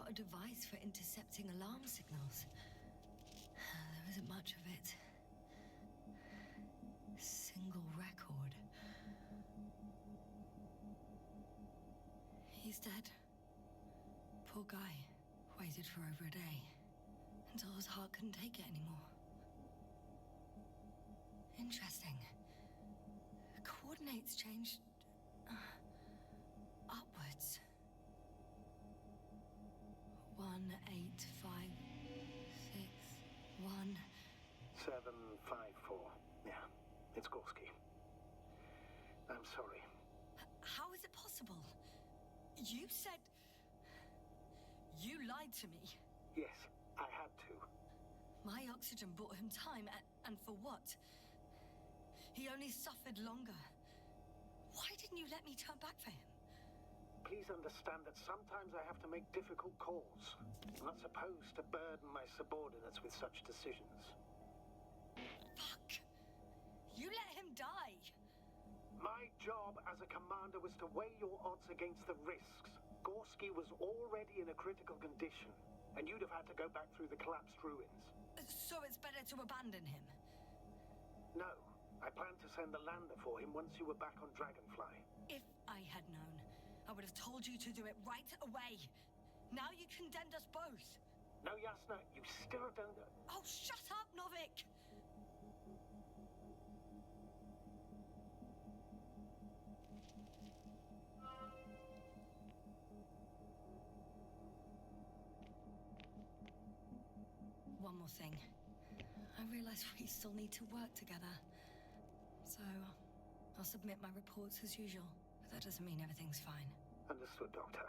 got a device for intercepting alarm signals. There isn't much of it. Single record. He's dead. Poor guy. Waited for over a day. Until his heart couldn't take it anymore. Interesting. Coordinates changed upwards. 1856 754. Yeah, it's Gorski. I'm sorry. How is it possible? You said... You lied to me. Yes, I had to. My oxygen bought him time, and for what? He only suffered longer. Why didn't you let me turn back for him? Please understand that sometimes I have to make difficult calls. I'm not supposed to burden my subordinates with such decisions. Fuck! You let him die! My job as a commander was to weigh your odds against the risks. Gorski was already in a critical condition, and you'd have had to go back through the collapsed ruins. So it's better to abandon him? No, I planned to send the lander for him once you were back on Dragonfly. If I had known, I would have told you to do it right away. Now you condemned us both. No, Yasna, you still don't... Oh, shut up, Novik! One more thing. I realize we still need to work together. So, I'll submit my reports as usual. But that doesn't mean everything's fine. Understood, Doctor.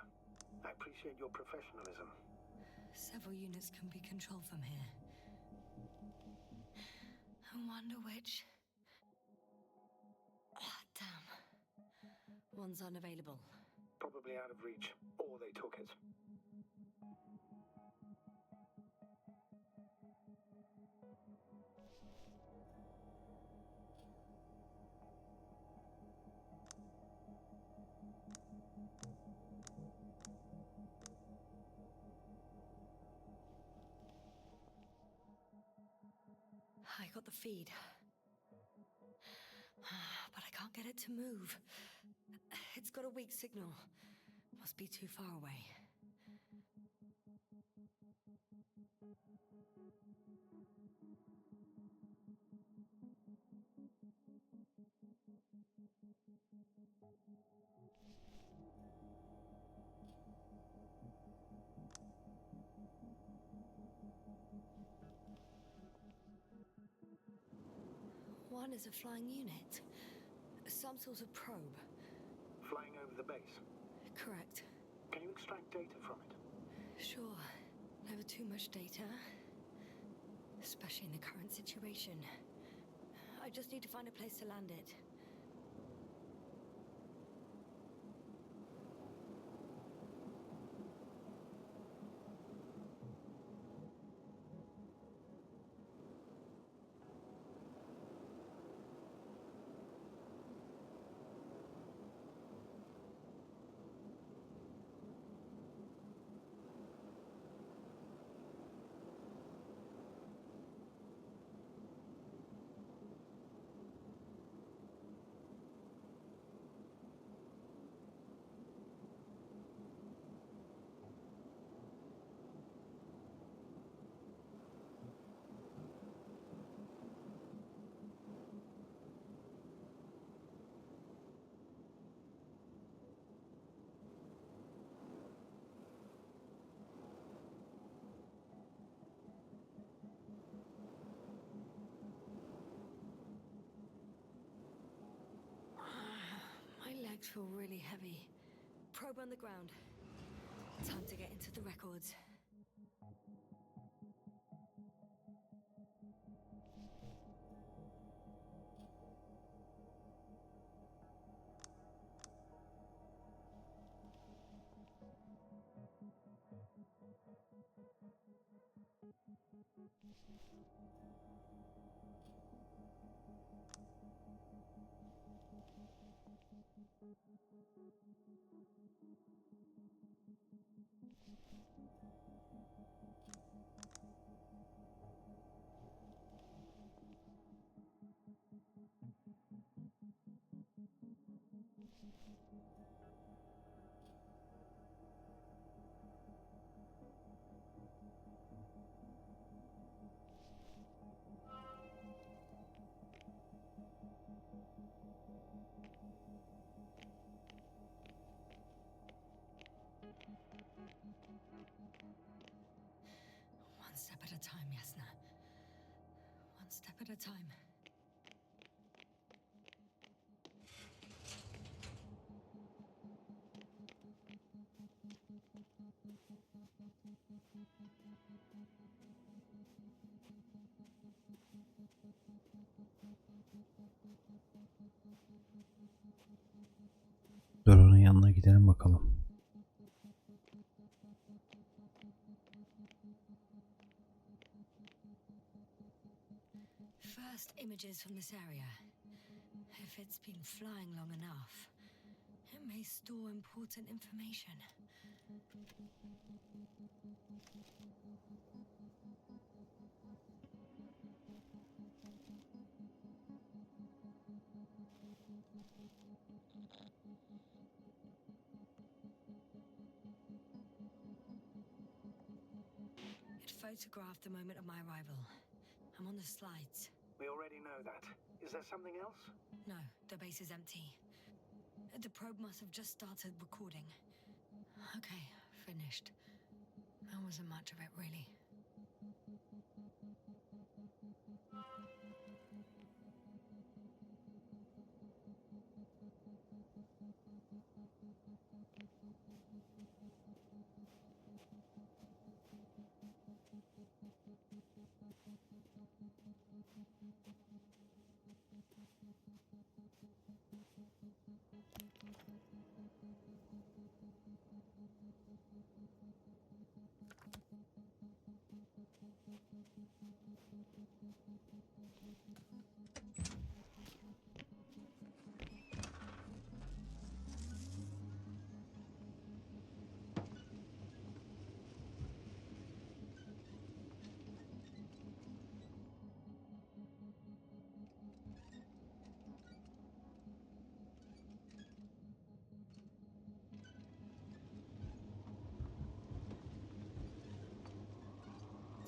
I appreciate your professionalism. Several units can be controlled from here. I wonder which... Ah, damn. One's unavailable. Probably out of reach, or they took it. I got the feed. But I can't get it to move. It's got a weak signal. Must be too far away. One is a flying unit. Some sort of probe. Flying over the base. Correct. Can you extract data from it? Sure. Never too much data. Especially in the current situation. I just need to find a place to land it. My legs feel really heavy. Probe on the ground. Time to get into the records. a time, Yasna. One step at a time. Dora'nın yanına gidelim bakalım. First images from this area. If it's been flying long enough, it may store important information. It photographed the moment of my arrival. I'm on the slides. We already know that. Is there something else? No, the base is empty. The probe must have just started recording. Okay, finished. That wasn't much of it, really.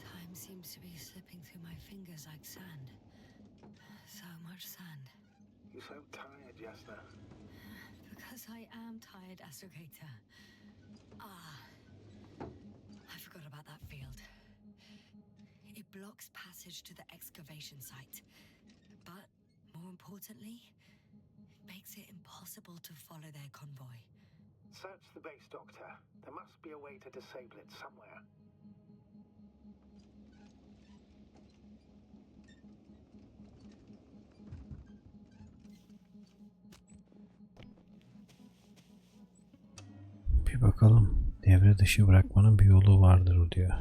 Time seems to be slipping through my fingers like sand. So much sand. You're so tired, Yasna. Because I am tired, Astrogata. I forgot about that field. It blocks passage to the excavation site. But, more importantly, it makes it impossible to follow their convoy. Search the base, Doctor. There must be a way to disable it somewhere. Bir bakalım. Devre dışı bırakmanın bir yolu vardır o diyor.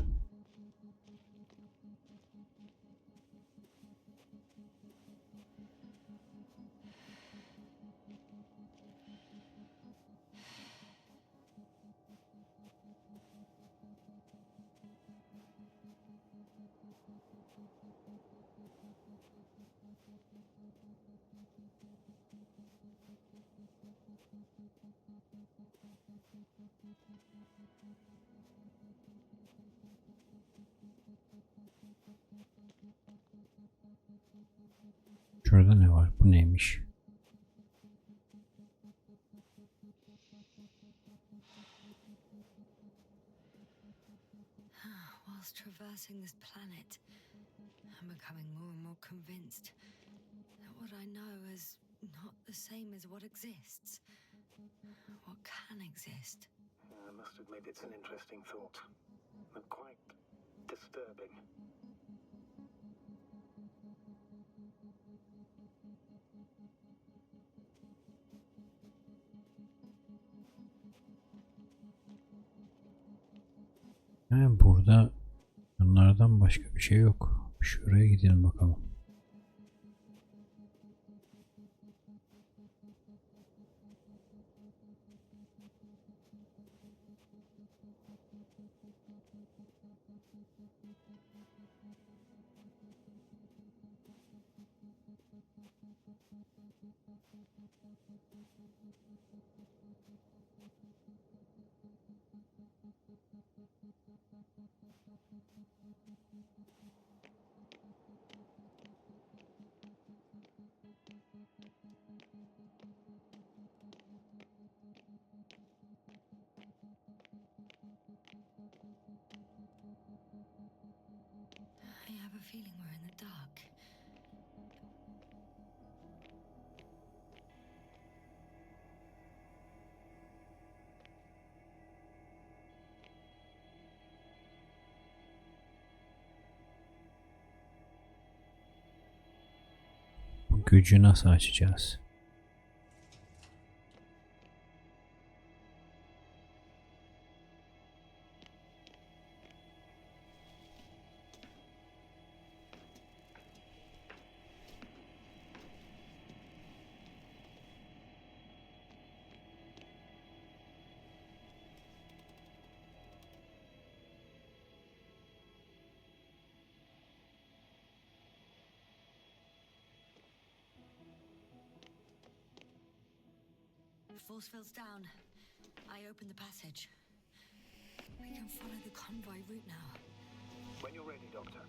Şurada ne var? Bu neymiş? Whilst traversing this planet, I'm becoming more and more convinced that what I know is not the same as what exists. What can exist. I must admit it's an interesting thought. And quite disturbing. Burada bunlardan başka bir şey yok. Şuraya gidelim bakalım. dark. Bu gücü nasıl açacağız? The force fields down. I open the passage. We can follow the convoy route now. When you're ready, Doctor.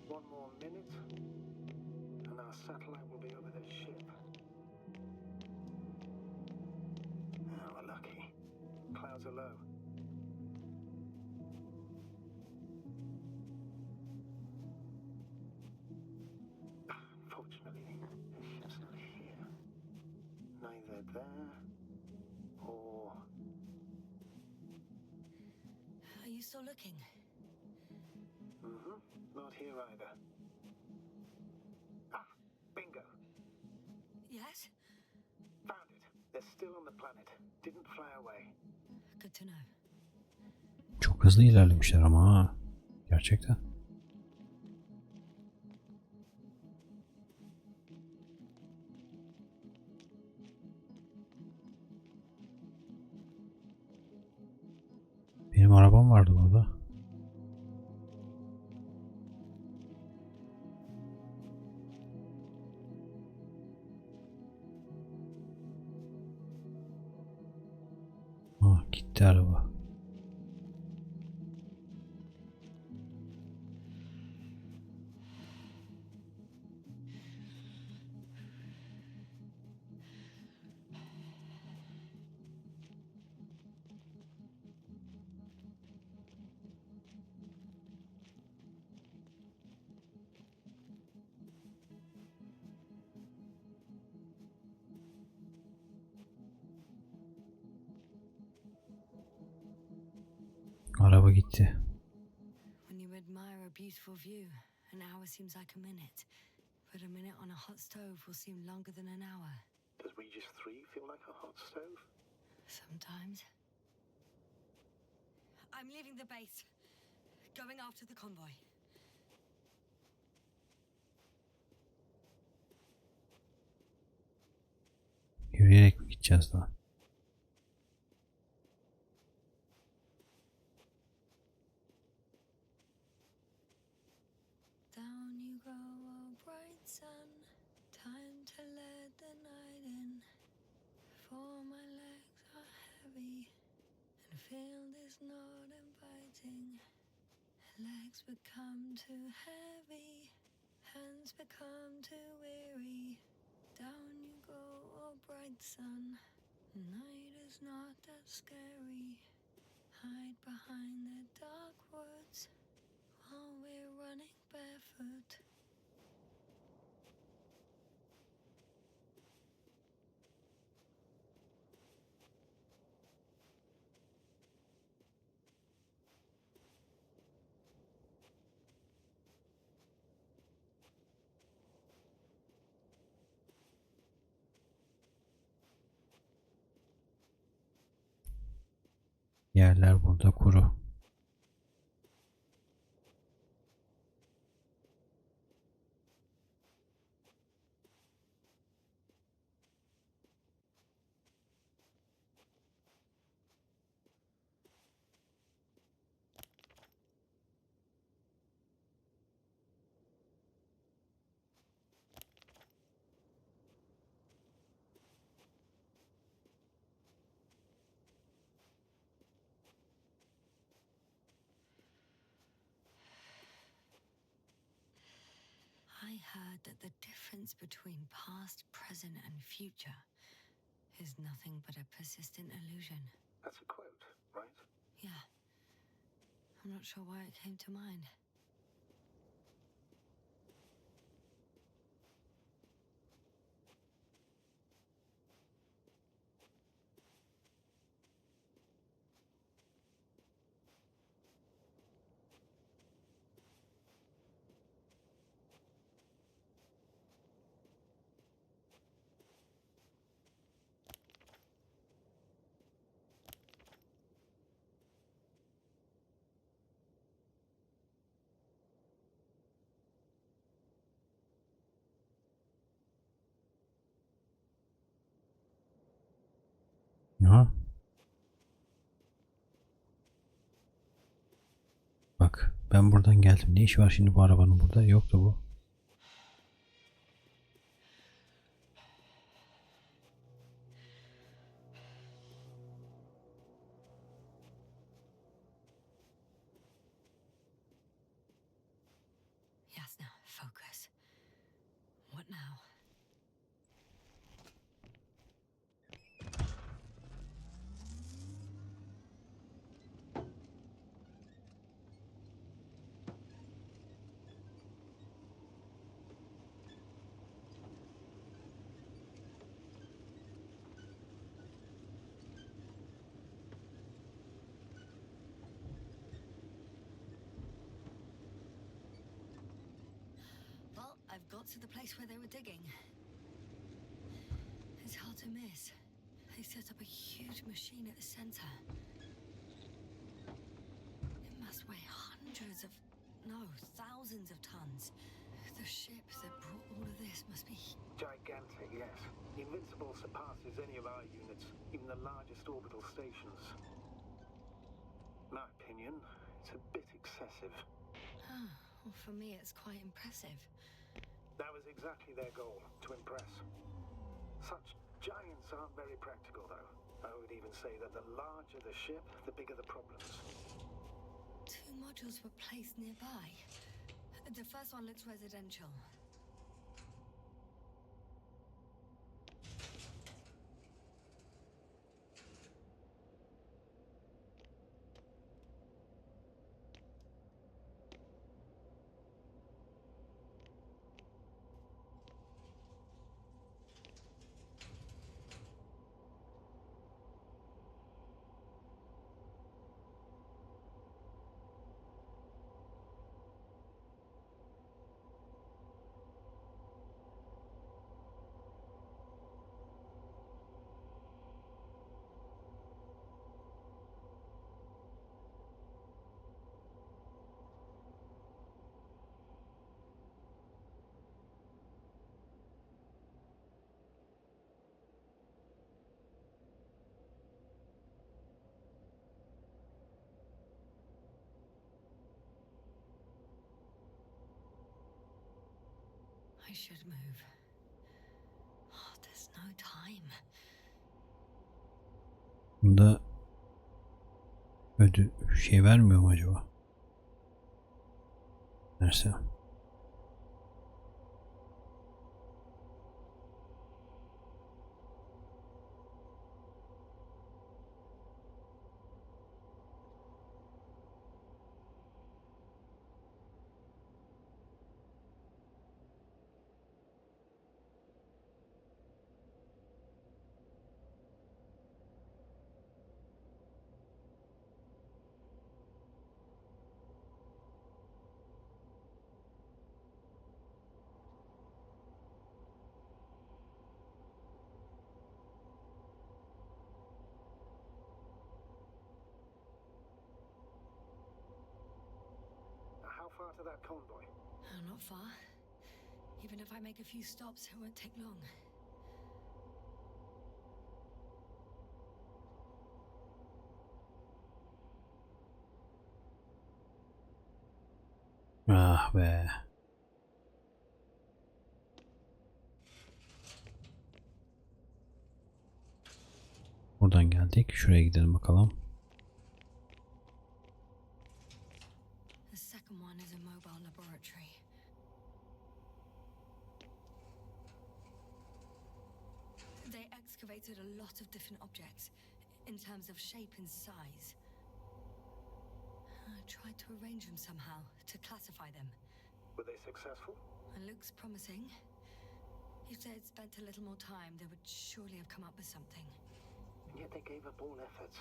One more minute, and our satellite will be over the ship. Oh, we're lucky. Clouds are low. Fortunately, the ship's not here. Neither there or... Are you still looking? Mm-hmm. Not here either. Ah, bingo. Yes? Found it. They're still on the planet. Didn't fly away. Good to know. Çok hızlı ilerlemişler ama ha. Gerçekten. Benim arabam vardı burada. Ah, gitti araba. Araba gitti. When you admire a beautiful view, an hour seems like a minute. But a minute on a hot stove will seem longer than an hour. Does Regis 3 feel like a hot stove? Sometimes. I'm leaving the base. Going after the convoy. Yürüyerek mi gideceğiz lan? Down you go, oh bright sun. Time to let the night in. For my legs are heavy. And field is not inviting. Legs become too heavy. Hands become too weary. Down you go, oh bright sun. Night is not that scary. Hide behind the dark woods while we're running barefoot. Yerler burada kuru. I heard that the difference between past, present, and future is nothing but a persistent illusion. That's a quote, right? Yeah. I'm not sure why it came to mind. Ha? Bak ben buradan geldim. Ne iş var şimdi bu arabanın burada? Yoktu bu. Yasna, focus. What now? Well, I've got to the place where they were digging. It's hard to miss. They set up a huge machine at the center. It must weigh hundreds of, no, thousands of tons. The ship that brought all of this must be... Gigantic, yes. The Invincible surpasses any of our units, even the largest orbital stations. My opinion, it's a bit excessive. Oh, well, for me it's quite impressive. That was exactly their goal, to impress. Such giants aren't very practical, though. I would even say that the larger the ship, the bigger the problems. Two modules were placed nearby. The first one looks residential. I should move. Oh, there's no time. Bunda şey vermiyor mu acaba? Neyse. How far to that convoy? Oh, not far. Even if I make a few stops, it won't take long. Ah be. Buradan geldik. Şuraya gidelim bakalım. The second one is a mobile laboratory. They excavated a lot of different objects in terms of shape and size. I tried to arrange them somehow, to classify them. Were they successful? It looks promising. If they had spent a little more time, they would surely have come up with something. And yet they gave up all efforts.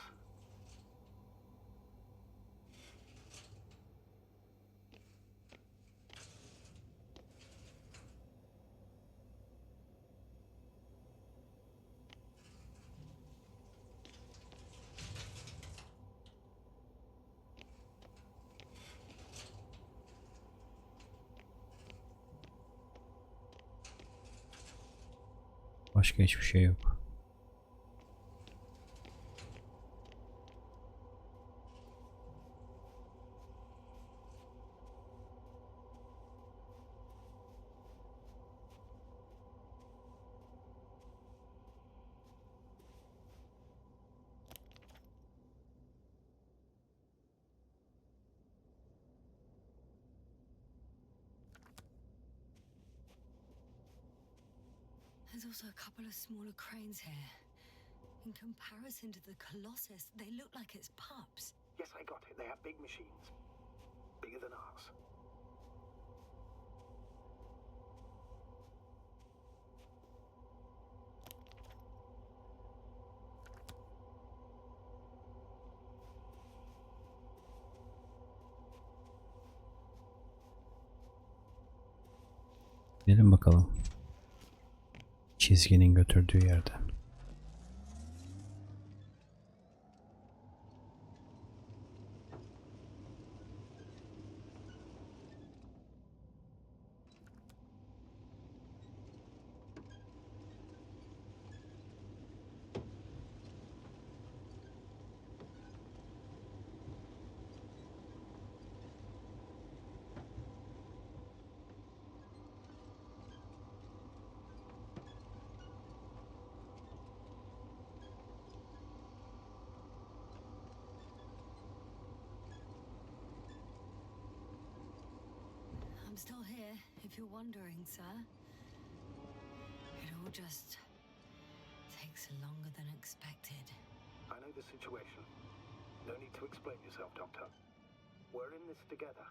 Başka hiçbir şey yok. There's also a couple of smaller cranes here. In comparison to the Colossus, they look like it's pups. Yes, I got it. They have big machines. Bigger than ours. Gidelim bakalım. Çizginin götürdüğü yerden. I'm still here, if you're wondering, sir. It all just takes longer than expected. I know the situation. No need to explain yourself, Doctor. We're in this together.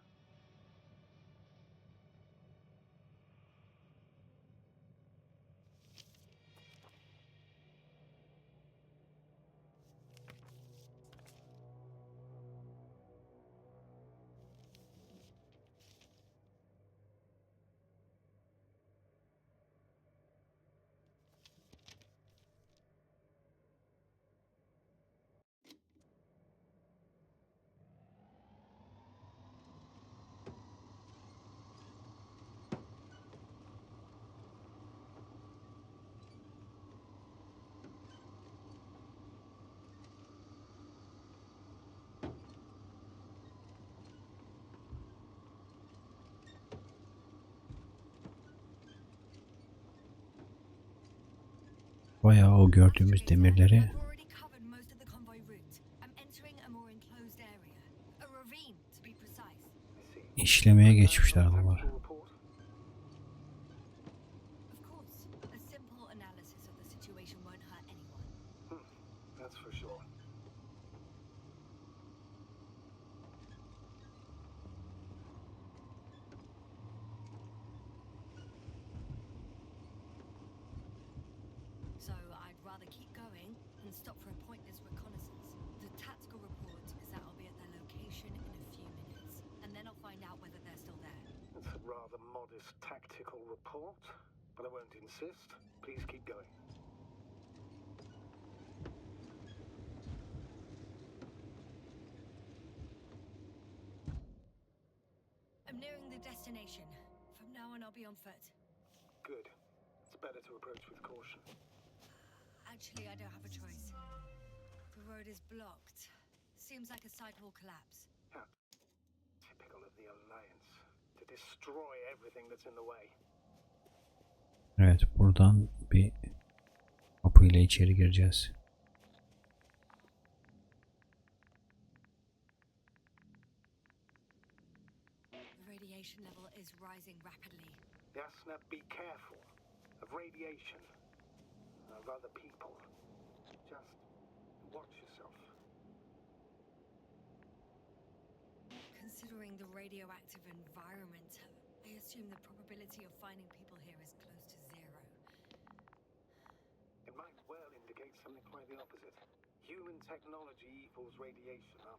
Bayağı o gördüğümüz demirleri I've already covered most of the convoy route. I'm entering a more enclosed area. A ravine, to be precise. işlemeye geçmişler adamlar. Tactical report? Of course, a simple analysis of the situation won't hurt anyone. That's for sure. So I'd rather keep going than stop for a pointless reconnaissance. The tactical report is that I'll be at their location in a few minutes, and then I'll find out whether they're still there. It's a rather modest tactical report, but I won't insist. Please keep going. I'm nearing the destination. From now on, I'll be on foot. Good. It's better to approach with caution. Actually, I don't have a choice. The road is blocked. Seems like a sidewall collapse. Typical of the Alliance. To destroy everything that's in the way. Evet, buradan bir kapıyla içeri gireceğiz. The radiation level is rising rapidly. Yasna, be careful of radiation, of other people. Just watch yourself. Considering the radioactive environment, I assume the probability of finding people here is close to zero. It might well indicate something quite the opposite. Human technology equals radiation, huh?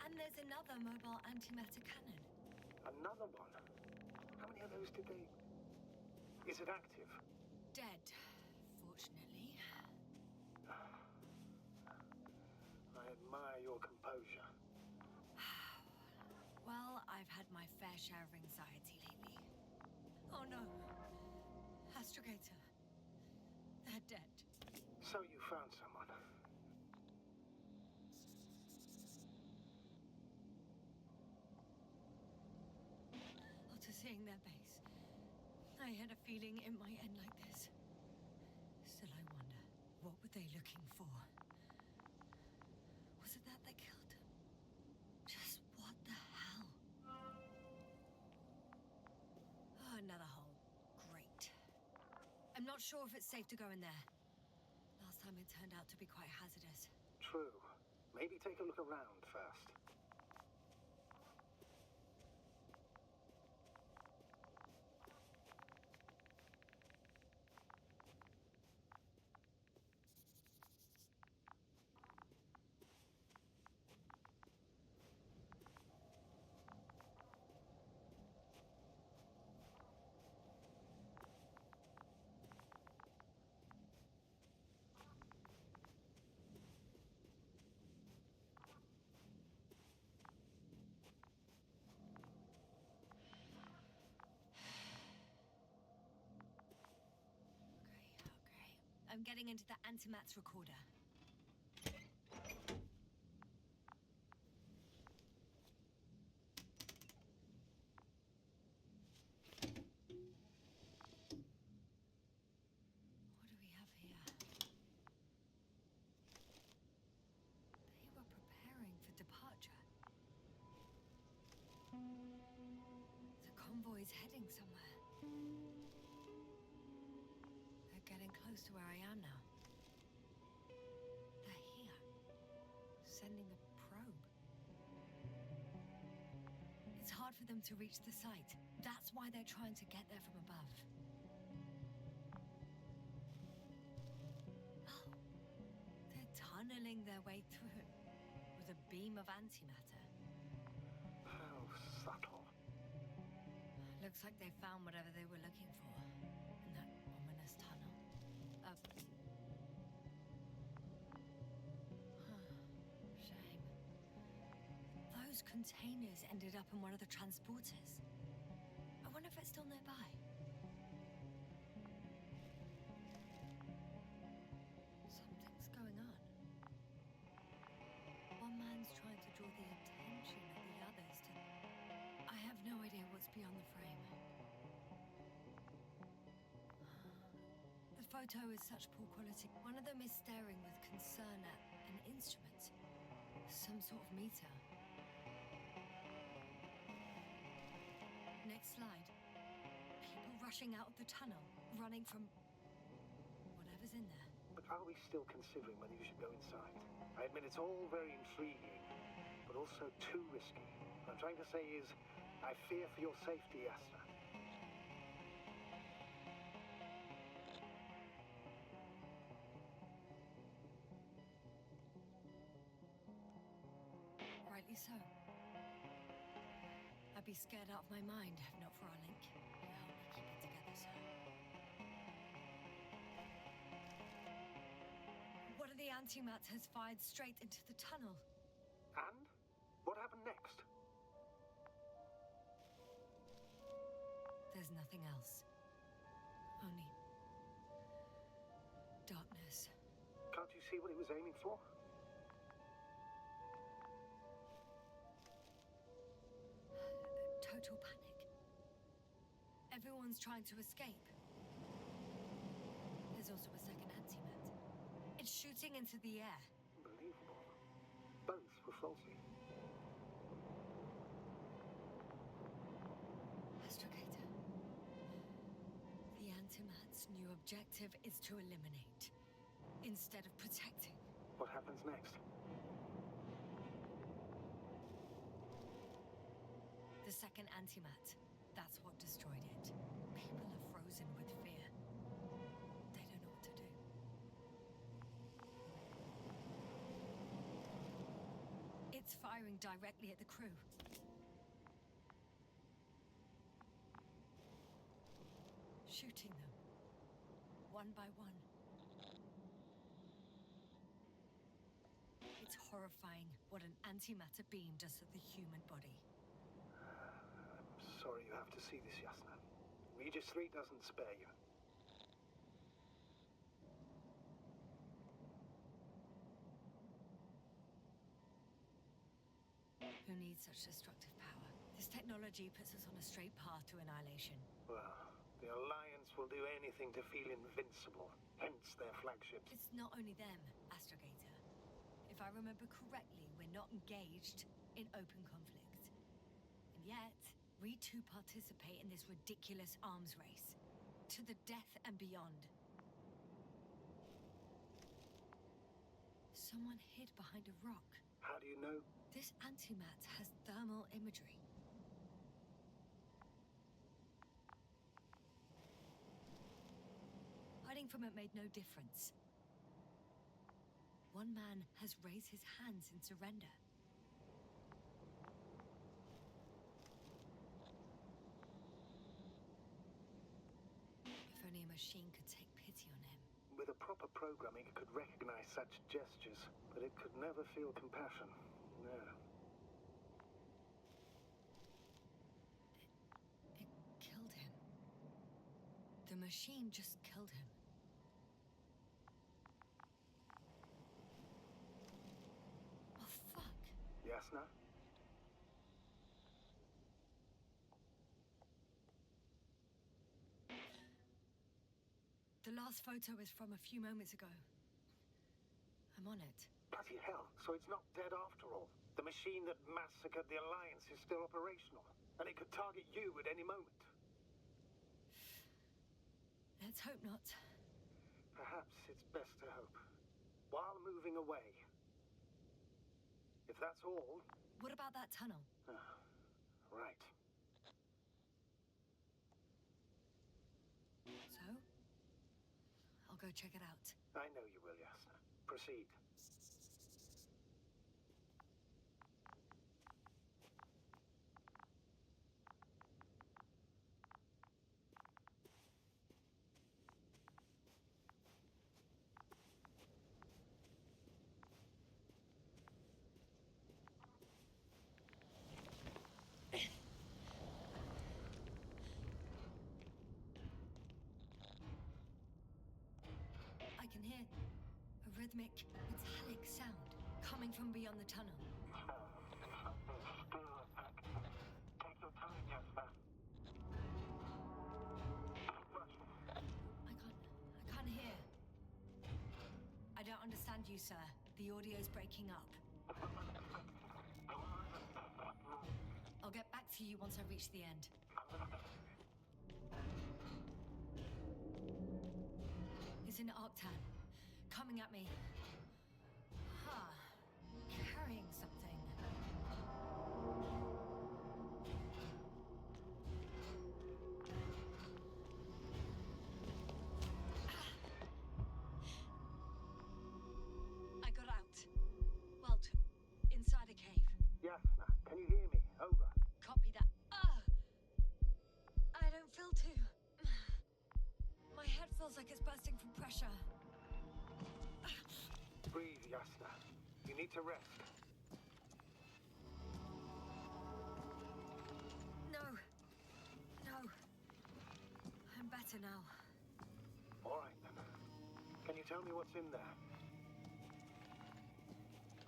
And there's another mobile antimatter cannon. Another one? How many of those did they... Is it active? Dead, fortunately. I admire your composure. Well, I've had my fair share of anxiety lately. Oh no. Astrogator. They're dead. So you found someone. After seeing their base, I had a feeling it might end like this. Still, I wonder, what were they looking for? Was it that they killed him? Just what the hell? Oh, another hole. Great. I'm not sure if it's safe to go in there. Last time it turned out to be quite hazardous. True. Maybe take a look around first. Okay. I'm getting into the antimatter recorder. What do we have here? They were preparing for departure. The convoy's heading somewhere. They're getting close to where I am now. They're here, sending a probe. It's hard for them to reach the site. That's why they're trying to get there from above. Oh, they're tunneling their way through with a beam of antimatter. How subtle. Looks like they found whatever they were looking for in that ominous tunnel. Shame. Those containers ended up in one of the transporters. I wonder if it's still nearby. Something's going on. One man's trying to draw the attention of the others to... I have no idea what's beyond the frame. The photo is such poor quality. One of them is staring with concern at an instrument. Some sort of meter. Next slide. People rushing out of the tunnel, running from whatever's in there. But are we still considering whether you should go inside? I admit it's all very intriguing, but also too risky. What I'm trying to say is, I fear for your safety, Yasna. Rightly so. I'd be scared out of my mind if not for our link. You help me keep it together, so. One of the antimatters fired straight into the tunnel. And? What happened next? There's nothing else. Only darkness. Can't you see what it was aiming for? Total panic. everyone's trying to escape. There's also a second antimat. It's shooting into the air. Unbelievable. Both were faulty. Astrogator. The antimat's new objective is to eliminate, instead of protecting. What happens next? The second antimat. That's what destroyed it. People are frozen with fear. They don't know what to do. It's firing directly at the crew. Shooting them, one by one. It's horrifying what an antimatter beam does to the human body. I'm sorry you have to see this, Yasna. Regis 3 doesn't spare you. Who needs such destructive power? This technology puts us on a straight path to annihilation. Well, the Alliance will do anything to feel invincible, hence their flagships. It's not only them, Astrogator. If I remember correctly, we're not engaged in open conflict. And yet, we too participate in this ridiculous arms race. To the death and beyond. Someone hid behind a rock. How do you know? This antimat has thermal imagery. Hiding from it made no difference. One man has raised his hands in surrender. If only a machine could take pity on him. With a proper programming, it could recognize such gestures, but it could never feel compassion. No. It killed him. The machine just killed him. Oh, fuck. Yasna? The last photo is from a few moments ago. I'm on it. Bloody hell, so it's not dead after all. The machine that massacred the Alliance is still operational, and it could target you at any moment. Let's hope not. Perhaps it's best to hope. While moving away. If that's all... What about that tunnel? Right. So? I'll go check it out. I know you will, Yasna. Proceed. I can hear a rhythmic, metallic sound coming from beyond the tunnel. Take your time, Yasna. I can't hear. I don't understand you, sir. The audio's breaking up. I'll get back to you once I reach the end. It's an Arctan. Coming at me. Carrying something. I got out. Well, inside a cave. Yasna, can you hear me? Over. Copy that. I don't feel too. My head feels like it's bursting from pressure. Breathe, Yasna. You need to rest. No. I'm better now. All right, then. Can you tell me what's in there?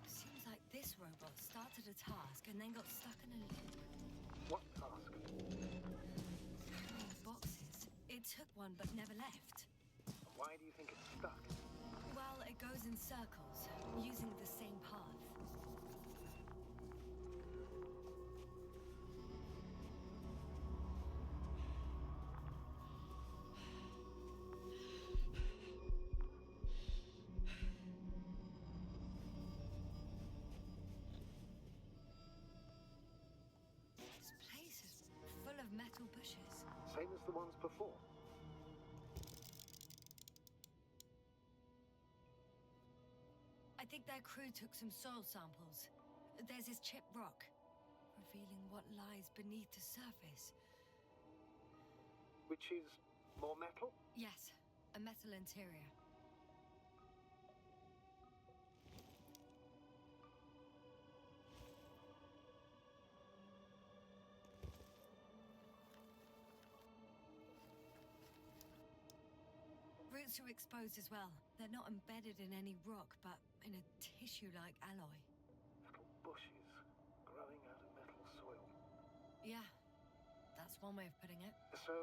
Seems like this robot started a task and then got stuck in a loop. What task? Carrying boxes. took one but never left. Why do you think it's stuck? Well, it goes in circles, using the same path. This place is full of metal bushes. Same as the ones before. I think their crew took some soil samples. There's this chipped rock, revealing what lies beneath the surface. Which is more metal? Yes, a metal interior. Roots are exposed as well. They're not embedded in any rock, but in a tissue-like alloy. Little bushes growing out of metal soil. Yeah, that's one way of putting it. So,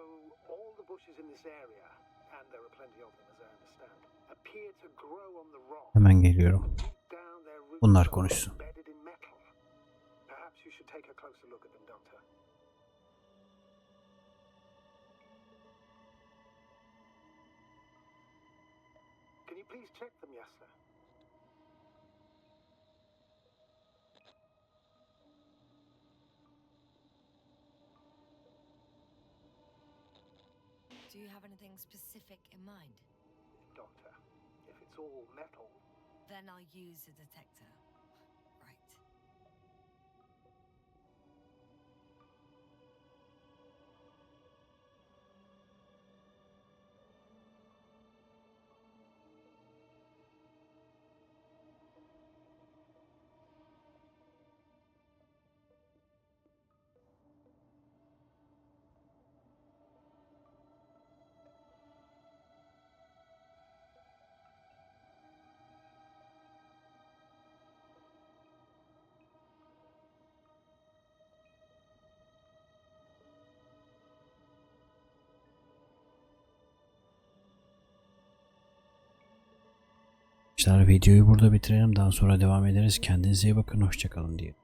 all the bushes in this area, and there are plenty of them as I understand, appear to grow on the rock. Hemen geliyorum. Deep down, their roots Bunlar are konuşsun. embedded in metal. Perhaps you should take a closer look at them, Doctor. Can you please check them, Yasna? Do you have anything specific in mind? Doctor, if it's all metal, Then I'll use a detector. Right. İşte videoyu burada bitirelim. Daha sonra devam ederiz. Kendinize iyi bakın. Hoşça kalın diye.